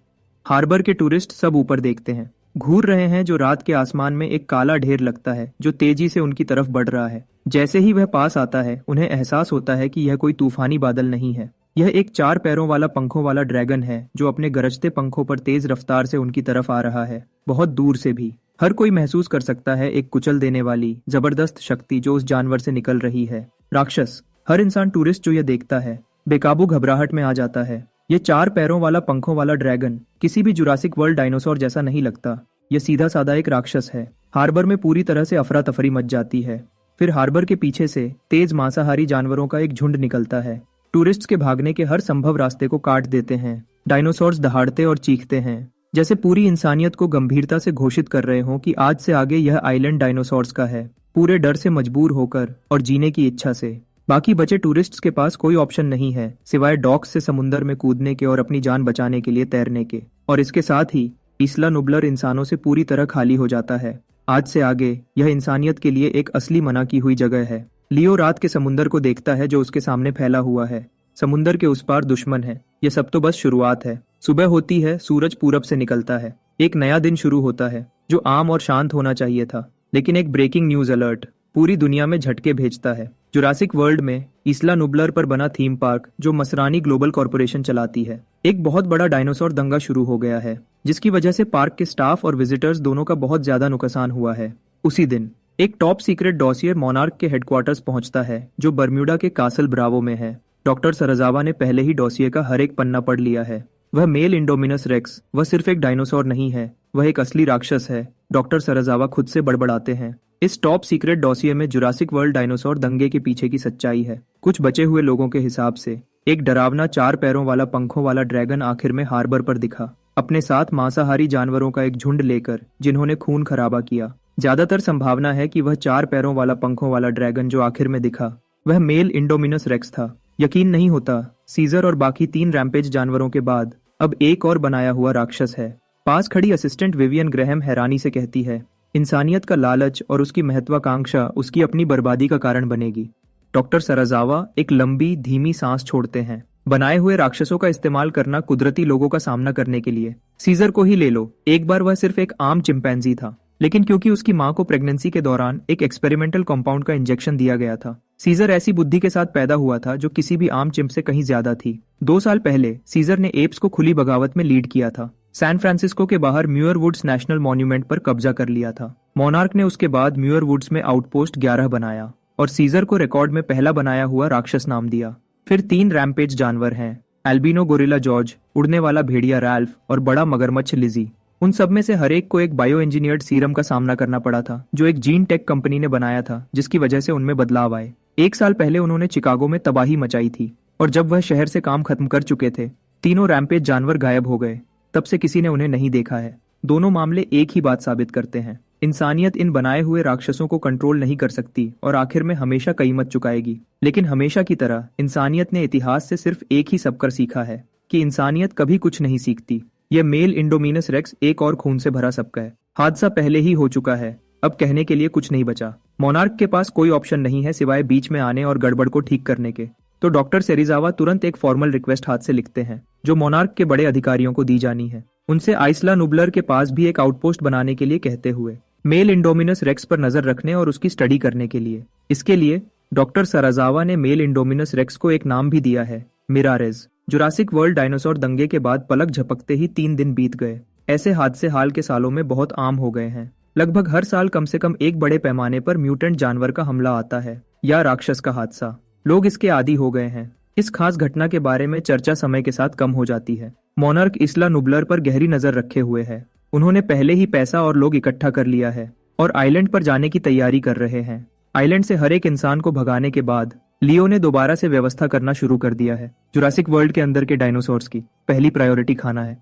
हार्बर के टूरिस्ट सब ऊपर देखते हैं, घूर रहे हैं, जो रात के आसमान में एक काला ढेर लगता है जो तेजी से उनकी तरफ बढ़ रहा है। जैसे ही वह पास आता है, उन्हें एहसास होता है कि यह कोई तूफानी बादल नहीं है। यह एक 4 पैरों वाला पंखों वाला ड्रैगन है, जो अपने गरजते पंखों पर तेज रफ्तार से उनकी तरफ आ रहा है, बहुत दूर से भी। हर कोई महसूस कर सकता है एक कुचल देने वाली जबरदस्त शक्ति जो उस जानवर से निकल रही है। राक्षस। हर इंसान टूरिस्ट जो यह देखता है, बेकाबू घबराहट में आ जाता है। ये 4 पैरों वाला पंखों वाला ड्रैगन किसी भी जुरासिक वर्ल्ड डायनासोर जैसा नहीं लगता। यह सीधा साधा एक राक्षस है। हार्बर में पूरी तरह से अफरा तफरी मच जाती है। फिर हार्बर के पीछे से तेज मांसाहारी जानवरों का एक झुंड निकलता है। टूरिस्ट्स के भागने के हर संभव रास्ते को काट देते हैं। डायनासोर्स दहाड़ते और चीखते हैं, जैसे पूरी इंसानियत को गंभीरता से घोषित कर रहे हों कि आज से आगे यह आइलैंड डायनासोर्स का है, पूरे डर से मजबूर होकर और जीने की इच्छा से। बाकी बचे टूरिस्ट्स के पास कोई ऑप्शन नहीं है सिवाय डॉक्स से समुंदर में कूदने के और अपनी जान बचाने के लिए तैरने के। और इसके साथ ही इस्ला नुब्लर इंसानों से पूरी तरह खाली हो जाता है। आज से आगे यह इंसानियत के लिए एक असली मना की हुई जगह है। लियो रात के समुंदर को देखता है जो उसके सामने फैला हुआ है। समुंदर के उस पार दुश्मन है। यह सब तो बस शुरुआत है। सुबह होती है, सूरज पूरब से निकलता है। एक नया दिन शुरू होता है जो आम और शांत होना चाहिए था, लेकिन एक ब्रेकिंग न्यूज अलर्ट पूरी दुनिया में झटके भेजता है। जुरासिक वर्ल्ड में इस्ला नुब्लर पर बना थीम पार्क, जो मसरानी ग्लोबल कॉर्पोरेशन चलाती है, एक बहुत बड़ा डायनासोर दंगा शुरू हो गया है, जिसकी वजह से पार्क के स्टाफ और विजिटर्स दोनों का बहुत ज्यादा नुकसान हुआ है। उसी दिन एक टॉप सीक्रेट डॉसियर मोनार्क के हेडक्वार्टर्स पहुंचता है, जो बर्म्यूडा के कासल ब्रावो में है। डॉक्टर सरजावा ने पहले ही डॉसियर का हर एक पन्ना पढ़ लिया है। वह मेल इंडोमिनस रेक्स, वह सिर्फ एक डायनासोर नहीं है, वह एक असली राक्षस है। डॉक्टर सरजावा खुद से बड़बड़ाते हैं। इस टॉप सीक्रेट डॉसियर में जुरासिक वर्ल्ड डायनासोर दंगे के पीछे की सच्चाई है। कुछ बचे हुए लोगों के हिसाब से एक डरावना 4 पैरों वाला पंखों वाला ड्रैगन आखिर में हार्बर पर दिखा, अपने साथ मांसाहारी जानवरों का एक झुंड लेकर, जिन्होंने खून खराबा किया। ज्यादातर संभावना है कि वह 4 पैरों वाला पंखों वाला ड्रैगन जो आखिर में दिखा, वह मेल इंडोमिनस रेक्स था। यकीन नहीं होता, सीजर और बाकी 3 रैम्पेज जानवरों के बाद अब एक और बनाया हुआ राक्षस है। पास खड़ी असिस्टेंट विवियन ग्रैहम हैरानी से कहती है, इंसानियत का लालच और उसकी महत्वाकांक्षा उसकी अपनी बर्बादी का कारण बनेगी। डॉक्टर सराजावा एक लंबी धीमी सांस छोड़ते हैं। बनाए हुए राक्षसों का इस्तेमाल करना कुदरती लोगों का सामना करने के लिए। सीजर को ही ले लो, एक बार वह सिर्फ एक आम चिंपैंजी था, लेकिन क्योंकि उसकी मां को प्रेगनेंसी के दौरान एक एक्सपेरिमेंटल कंपाउंड का इंजेक्शन दिया गया था, सीजर ऐसी बुद्धि के साथ पैदा हुआ था जो किसी भी आम चिंप से कहीं ज्यादा थी। 2 साल पहले सीजर ने एप्स को खुली बगावत में लीड किया था। सैन फ्रांसिस्को के बाहर म्यूर वुड्स नेशनल मॉन्यूमेंट पर कब्जा कर लिया था। मोनार्क ने उसके बाद म्यूर वुड्स में आउटपोस्ट 11 बनाया और सीजर को रिकॉर्ड में पहला बनाया हुआ राक्षस नाम दिया। फिर 3 रैम्पेज जानवर हैं, एल्बिनो गोरिल्ला जॉर्ज, उड़ने वाला भेड़िया रैल्फ और बड़ा मगरमच्छ लिजी। उन सब में से हर एक को एक बायो इंजीनियर्ड सीरम का सामना करना पड़ा था जो एक जीन टेक कंपनी ने बनाया था, जिसकी वजह से उनमें बदलाव आए। 1 साल पहले उन्होंने चिकागो में तबाही मचाई थी और जब वह शहर से काम खत्म कर चुके थे, तीनों रैम्पेज जानवर गायब हो गए। तब से किसी ने उन्हें नहीं देखा है। दोनों मामले एक ही बात साबित करते हैं, इंसानियत इन बनाए हुए राक्षसों को कंट्रोल नहीं कर सकती और आखिर में हमेशा कीमत चुकाएगी। लेकिन हमेशा की तरह इंसानियत ने इतिहास से सिर्फ एक ही सबक सीखा है कि इंसानियत कभी कुछ नहीं सीखती। यह मेल इंडोमिनस रेक्स एक और खून से भरा सबका है। हादसा पहले ही हो चुका है, अब कहने के लिए कुछ नहीं बचा। मोनार्क के पास कोई ऑप्शन नहीं है सिवाय बीच में आने और गड़बड़ को ठीक करने के। तो डॉक्टर सेरिजावा तुरंत एक फॉर्मल रिक्वेस्ट हाथ से लिखते हैं जो मोनार्क के बड़े अधिकारियों को दी जानी है। उनसे आइसला नुबलर के पास भी एक आउटपोस्ट बनाने के लिए कहते हुए मेल इंडोमिनस रेक्स पर नजर रखने और उसकी स्टडी करने के लिए। इसके लिए डॉक्टर सराजावा ने मेल इंडोमिनस रेक्स को एक नाम भी दिया है, मिरारेज। जुरासिक वर्ल्ड डायनासोर दंगे के बाद पलक झपकते ही 3 दिन बीत गए। ऐसे हादसे हाल के सालों में बहुत आम हो गए हैं। लगभग हर साल कम से कम एक बड़े पैमाने पर म्यूटेंट जानवर का हमला आता है या राक्षस का हादसा। लोग इसके आदी हो गए हैं। इस खास घटना के बारे में चर्चा समय के साथ कम हो जाती है। मोनार्क इस्ला नुबलर पर गहरी नजर रखे हुए है। उन्होंने पहले ही पैसा और लोग इकट्ठा कर लिया है और आइलैंड पर जाने की तैयारी कर रहे हैं। आइलैंड से हर एक इंसान को भगाने के बाद लियो ने दोबारा से व्यवस्था करना शुरू कर दिया है। जुरासिक वर्ल्ड के अंदर के डायनासोर्स की पहली प्रायोरिटी खाना है।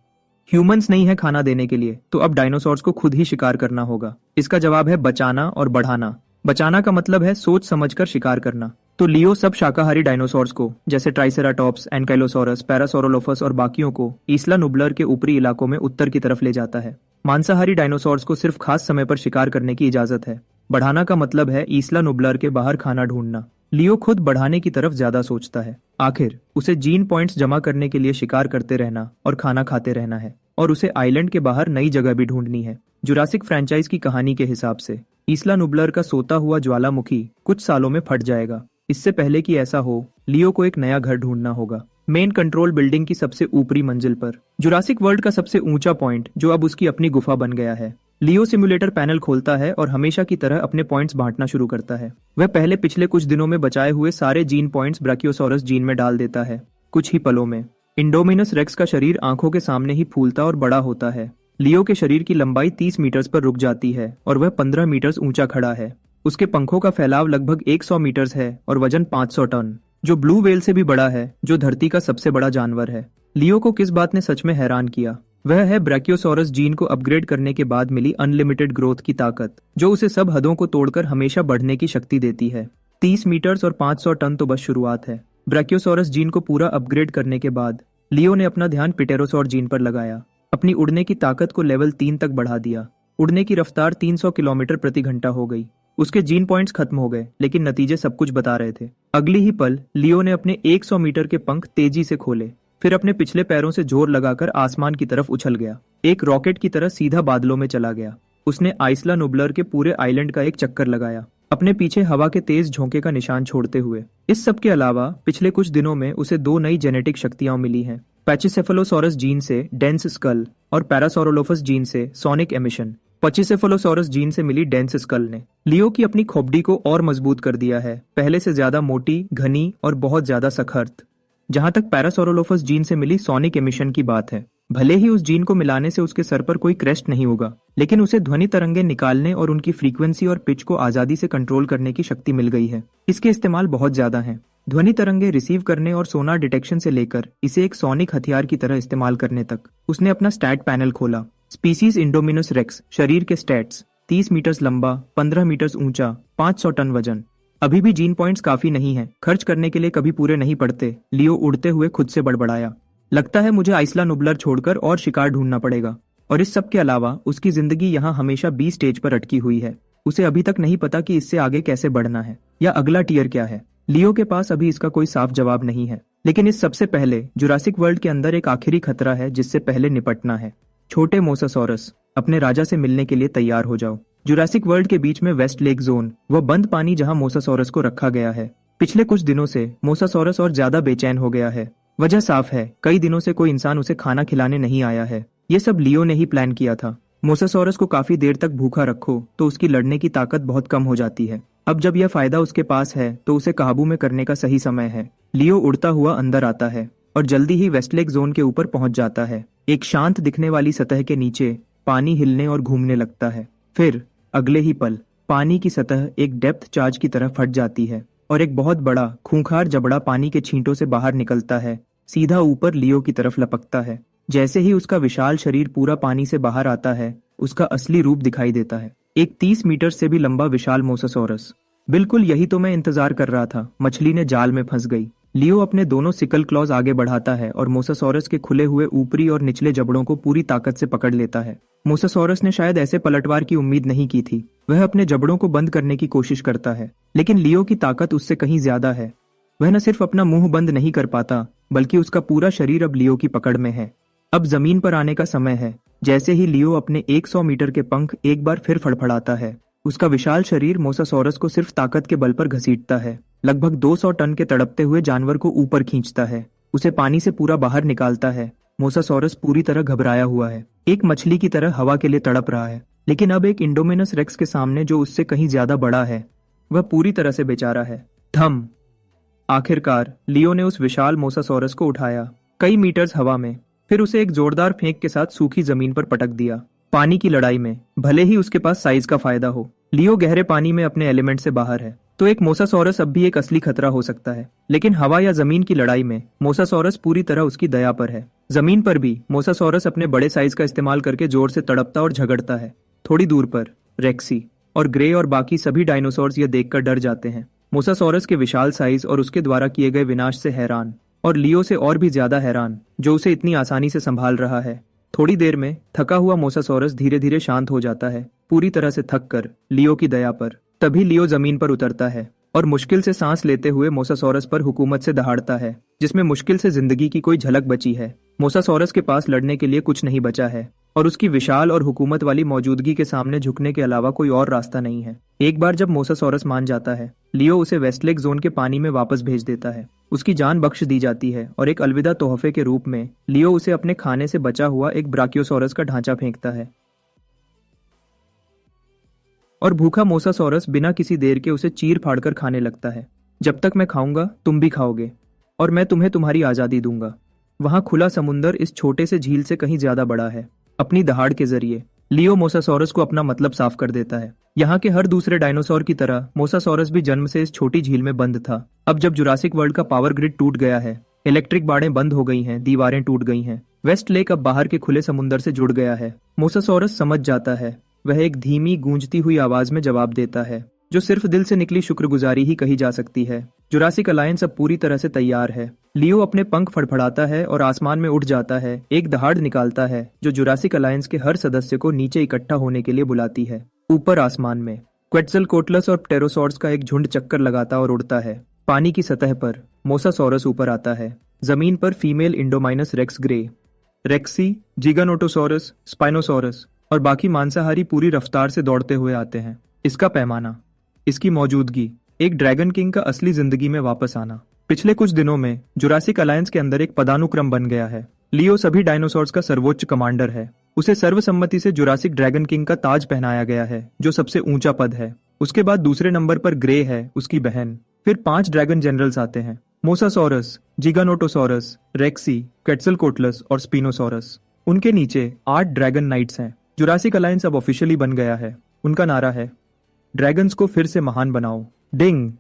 ह्यूमंस नहीं है खाना देने के लिए, तो अब डायनासोर्स को खुद ही शिकार करना होगा। इसका जवाब है बचाना और बढ़ाना। बचाना का मतलब है सोच समझकर शिकार करना। तो लियो सब शाकाहारी डायनासोर्स को, जैसे ट्राइसेराटॉप्स, एनकाइलोसोरस, पैरासोरोलोफस और बाकियों को ईस्ला नुबलर के ऊपरी इलाकों में उत्तर की तरफ ले जाता है। मांसाहारी डायनासोर्स को सिर्फ खास समय पर शिकार करने की इजाजत है। बढ़ाना का मतलब है ईस्ला नुबलर के बाहर खाना ढूंढना। लियो खुद बढ़ाने की तरफ ज्यादा सोचता है। आखिर उसे जीन पॉइंट्स जमा करने के लिए शिकार करते रहना और खाना खाते रहना है, और उसे आइलैंड के बाहर नई जगह भी ढूंढनी है। जुरासिक फ्रैंचाइज की कहानी के हिसाब से ईस्ला नुबलर का सोता हुआ ज्वालामुखी कुछ सालों में फट जाएगा। इससे पहले कि ऐसा हो, लियो को एक नया घर ढूंढना होगा, मेन कंट्रोल बिल्डिंग की सबसे ऊपरी मंजिल पर। जुरासिक वर्ल्ड का सबसे ऊंचा पॉइंट जो अब उसकी अपनी गुफा बन गया है। लियो सिमुलेटर पैनल खोलता है और हमेशा की तरह अपने पॉइंट्स बांटना शुरू करता है। वह पहले पिछले कुछ दिनों में बचाए हुए सारे जीन पॉइंट्स ब्राकियोसोरस जीन में डाल देता है। कुछ ही पलों में इंडोमिनस रेक्स का शरीर आंखों के सामने ही फूलता और बड़ा होता है। लियो के शरीर की लंबाई 30 मीटर्स पर रुक जाती है और वह 15 मीटर्स ऊंचा खड़ा है। उसके पंखों का फैलाव लगभग 100 मीटर्स है और वजन 500 टन, जो ब्लू व्हेल से भी बड़ा है, जो धरती का सबसे बड़ा जानवर है। लियो को किस बात ने सच में हैरान किया, वह है ब्राकियोसोरस जीन को अपग्रेड करने के बाद मिली अनलिमिटेड ग्रोथ की ताकत, जो उसे सब हदों को तोड़कर हमेशा बढ़ने की शक्ति देती है। 30 मीटर्स और 500 टन तो बस शुरुआत है। ब्राकियोसोरस जीन को पूरा अपग्रेड करने के बाद लियो ने अपना ध्यान पिटेरोसोर जीन पर लगाया। अपनी उड़ने की ताकत को लेवल 3 तक बढ़ा दिया। उड़ने की रफ्तार 300 किलोमीटर प्रति घंटा हो गई। उसके जीन पॉइंट्स खत्म हो गए, लेकिन नतीजे सब कुछ बता रहे थे। अगली ही पल लियो ने अपने 100 मीटर के पंख तेजी से खोले, फिर अपने पिछले पैरों से जोर लगाकर आसमान की तरफ उछल गया। एक रॉकेट की तरह सीधा बादलों में चला गया। उसने आइसला नुबलर के पूरे आइलैंड का एक चक्कर लगाया, अपने पीछे हवा के तेज झोंके का निशान छोड़ते हुए। इस सब के अलावा पिछले कुछ दिनों में उसे 2 नई जेनेटिक शक्तियां मिली हैं, पैचिसेफलोसोरस जीन से डेंस स्कल और पैरासोरोलोफस जीन से सोनिक एमिशन। पचिसेफलोसोरस जीन से मिली डेंस स्कल ने लियो की अपनी खोपड़ी को और मजबूत कर दिया है, पहले से ज्यादा मोटी, घनी और बहुत ज्यादा सख्त। जहां तक पैरासोरोलोफस जीन से मिली सोनिक एमिशन की बात है, भले ही उस जीन को मिलाने से उसके सर पर कोई क्रेस्ट नहीं होगा, लेकिन उसे ध्वनि तरंगे निकालने और उनकी फ्रीक्वेंसी और पिच को आजादी से कंट्रोल करने की शक्ति मिल गई है। इसके इस्तेमाल बहुत ज्यादा हैं। ध्वनि तरंगे रिसीव करने और सोनार डिटेक्शन से लेकर इसे एक सोनिक हथियार की तरह इस्तेमाल करने तक। उसने अपना स्टैट पैनल खोला। स्पीसीज इंडोमिनस रेक्स शरीर के स्टैट्स: 30 मीटर्स लंबा, 15 मीटर्स ऊंचा, 500 टन वजन। अभी भी जीन पॉइंट्स काफी नहीं है, खर्च करने के लिए कभी पूरे नहीं पड़ते, लियो उड़ते हुए खुद से बड़बड़ाया। लगता है मुझे आइसला नुबलर छोड़कर और शिकार ढूंढना पड़ेगा। और इस सब के अलावा उसकी जिंदगी यहाँ हमेशा बी स्टेज पर अटकी हुई है। उसे अभी तक नहीं पता कि इससे आगे कैसे बढ़ना है या अगला टियर क्या है। लियो के पास अभी इसका कोई साफ जवाब नहीं है, लेकिन इस सबसे पहले जुरासिक वर्ल्ड के अंदर एक आखिरी खतरा है जिससे पहले निपटना है। छोटे मोसासॉरस, अपने राजा से मिलने के लिए तैयार हो जाओ। जुरासिक वर्ल्ड के बीच में वेस्ट लेक जोन, वह बंद पानी जहां मोसासॉरस को रखा गया है। पिछले कुछ दिनों से मोसासॉरस और ज्यादा बेचैन हो गया है। वजह साफ है, कई दिनों से कोई इंसान उसे खाना खिलाने नहीं आया है। ये सब लियो ने ही प्लान किया था। मोसासॉरस को काफी देर तक भूखा रखो तो उसकी लड़ने की ताकत बहुत कम हो जाती है। अब जब यह फायदा उसके पास है तो उसे काबू में करने का सही समय है। लियो उड़ता हुआ अंदर आता है और जल्दी ही वेस्टलेक जोन के ऊपर पहुंच जाता है। एक शांत दिखने वाली सतह के नीचे पानी हिलने और घूमने लगता है। फिर अगले ही पल पानी की सतह एक डेप्थ चार्ज की तरह फट जाती है और एक बहुत बड़ा खूंखार जबड़ा पानी के छींटों से बाहर निकलता है, सीधा ऊपर लियो की तरफ लपकता है। जैसे ही उसका विशाल शरीर पूरा पानी से बाहर आता है, उसका असली रूप दिखाई देता है। एक 30 मीटर से भी लंबा विशाल मोसासॉरस। बिल्कुल यही तो मैं इंतजार कर रहा था। मछली ने जाल में फंस गई। लियो अपने दोनों सिकल क्लॉज आगे बढ़ाता है और मोसासॉरस के खुले हुए ऊपरी और निचले जबड़ों को पूरी ताकत से पकड़ लेता है। मोसासॉरस ने शायद ऐसे पलटवार की उम्मीद नहीं की थी। वह अपने जबड़ों को बंद करने की कोशिश करता है, लेकिन लियो की ताकत उससे कहीं ज्यादा है। वह न सिर्फ अपना मुंह बंद नहीं कर पाता, बल्कि उसका पूरा शरीर अब लियो की पकड़ में है। अब जमीन पर आने का समय है। जैसे ही लियो अपने 100 मीटर के पंख एक बार फिर फड़फड़ाता है, उसका विशाल शरीर मोसासॉरस को सिर्फ ताकत के बल पर घसीटता है। लगभग 200 टन के तड़पते हुए जानवर को ऊपर खींचता है, उसे पानी से पूरा बाहर निकालता है। मोसासॉरस पूरी तरह घबराया हुआ है, एक मछली की तरह हवा के लिए तड़प रहा है, लेकिन अब एक इंडोमिनस रेक्स के सामने जो उससे कहीं ज्यादा बड़ा है, वह पूरी तरह से बेचारा है। थम। आखिरकार लियो ने उस विशाल मोसासॉरस को उठाया, कई मीटर्स हवा में, फिर उसे एक जोरदार फेंक के साथ सूखी जमीन पर पटक दिया। पानी की लड़ाई में भले ही उसके पास साइज का फायदा हो, लियो गहरे पानी में अपने एलिमेंट से बाहर है, तो एक मोसासॉरस अब भी एक असली खतरा हो सकता है। लेकिन हवा या जमीन की लड़ाई में मोसासॉरस पूरी तरह उसकी दया पर है। जमीन पर भी मोसासॉरस अपने बड़े साइज का इस्तेमाल करके जोर से तड़पता और झगड़ता है। थोड़ी दूर पर रेक्सी और ग्रे और बाकी सभी डायनासोर्स यह देखकर डर जाते हैं, मोसासॉरस के विशाल साइज और उसके द्वारा किए गए विनाश से हैरान, और लियो से और भी ज्यादा हैरान, जो उसे इतनी आसानी से संभाल रहा है। थोड़ी देर में थका हुआ मोसासॉरस धीरे धीरे शांत हो जाता है, पूरी तरह से थक कर लियो की दया पर। तभी लियो जमीन पर उतरता है और मुश्किल से सांस लेते हुए मोसासॉरस पर हुकूमत से दहाड़ता है, जिसमें मुश्किल से जिंदगी की कोई झलक बची है। मोसासॉरस के पास लड़ने के लिए कुछ नहीं बचा है और उसकी विशाल और हुकूमत वाली मौजूदगी के सामने झुकने के अलावा कोई और रास्ता नहीं है। एक बार जब मोसासॉरस मान जाता है, लियो उसे वेस्टलेक जोन के पानी में वापस भेज देता है। उसकी जान बख्श दी जाती है और एक अलविदा तोहफे के रूप में लियो उसे अपने खाने से बचा हुआ एक ब्राकियोसॉरस का ढांचा फेंकता है। और भूखा मोसासॉरस बिना किसी देर के उसे चीर फाड़कर खाने लगता है। जब तक मैं खाऊंगा तुम भी खाओगे, और मैं तुम्हें तुम्हारी आजादी दूंगा। वहां खुला समुंदर इस छोटे से झील से कहीं ज्यादा बड़ा है। अपनी दहाड़ के जरिए लियो मोसासॉरस को अपना मतलब साफ कर देता है। यहाँ के हर दूसरे डायनासोर की तरह मोसासॉरस भी जन्म से इस छोटी झील में बंद था। अब जब जुरासिक वर्ल्ड का पावर ग्रिड टूट गया है, इलेक्ट्रिक बाड़ें बंद हो गई हैं, दीवारें टूट गई हैं, वेस्ट लेक अब बाहर के खुले समुंदर से जुड़ गया है, मोसासॉरस समझ जाता है। वह एक धीमी गूंजती हुई आवाज में जवाब देता है, जो सिर्फ दिल से निकली शुक्रगुजारी ही कही जा सकती है। जुरासिक अलायंस अब पूरी तरह से तैयार है। लियो अपने पंख फड़फड़ाता है और आसमान में उड़ जाता है, एक दहाड़ निकालता है जो जुरासिक अलायंस के हर सदस्य को नीचे इकट्ठा होने के लिए बुलाती है। ऊपर आसमान में क्वेट्ज़लकोटलस और प्टेरोसॉर्ड्स का एक झुंड चक्कर लगाता और उड़ता है। पानी की सतह पर मोसासॉरस ऊपर आता है। जमीन पर female indominus rex grey, Rexy, giganotosaurus, spinosaurus और बाकी मांसाहारी पूरी रफ्तार से दौड़ते हुए आते हैं। इसका पैमाना, इसकी मौजूदगी, एक ड्रैगन किंग का असली जिंदगी में वापस आना। पिछले कुछ दिनों में जुरासिक अलायंस के अंदर एक पदानुक्रम बन गया है। लियो सभी डायनासोर्स का सर्वोच्च कमांडर है। उसे सर्वसम्मति से जुरासिक ड्रैगन किंग का ताज पहनाया गया है, जो सबसे ऊंचा पद है। उसके बाद दूसरे नंबर पर ग्रे है, उसकी बहन। फिर 5 ड्रैगन जनरल्स आते हैं, मोसासॉरस, जिगानोटोसॉरस, रेक्सी, क्वेट्ज़लकोटलस और स्पिनोसॉरस। उनके नीचे 8 ड्रैगन नाइट्स हैं। जुरासिक अलायंस अब ऑफिशियली बन गया है। उनका नारा है, ड्रैगन्स को फिर से महान बनाओ। डिंग!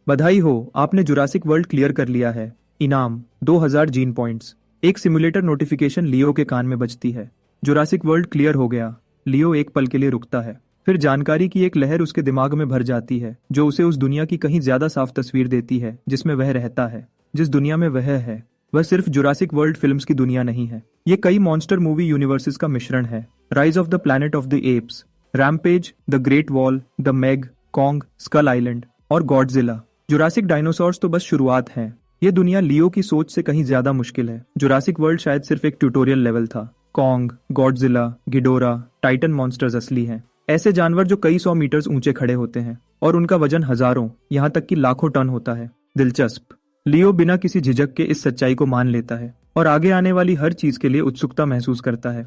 बधाई हो, आपने जुरासिक वर्ल्ड क्लियर कर लिया है। इनाम 2000 जीन पॉइंट्स। एक सिमुलेटर नोटिफिकेशन लियो के कान में बजती है। जुरासिक वर्ल्ड क्लियर हो गया। लियो एक पल के लिए रुकता है, फिर जानकारी की एक लहर उसके दिमाग में भर जाती है जो उसे उस दुनिया की कहीं ज्यादा साफ तस्वीर देती है जिसमें वह रहता है। जिस दुनिया में वह है वह सिर्फ जुरासिक वर्ल्ड फिल्म्स की दुनिया नहीं है, ये कई मॉन्स्टर मूवी यूनिवर्सेस का मिश्रण है। Rise of the Planet of the Apes, Rampage, the Great Wall, the Meg, Kong, Skull Island और गॉडजिला। जुरासिक डायनासोर्स तो बस शुरुआत है। ये दुनिया लियो की सोच से कहीं ज्यादा मुश्किल है। जुरासिक वर्ल्ड शायद सिर्फ एक ट्यूटोरियल लेवल था। Kong, Godzilla, Ghidorah, Titan monsters असली हैं। ऐसे जानवर जो कई 100 मीटर्स ऊंचे खड़े होते हैं और उनका वजन हजारों, यहाँ तक कि लाखों टन होता है। दिलचस्प। लियो बिना किसी झिझक के इस सच्चाई को मान लेता है और आगे आने वाली हर चीज के लिए उत्सुकता महसूस करता है।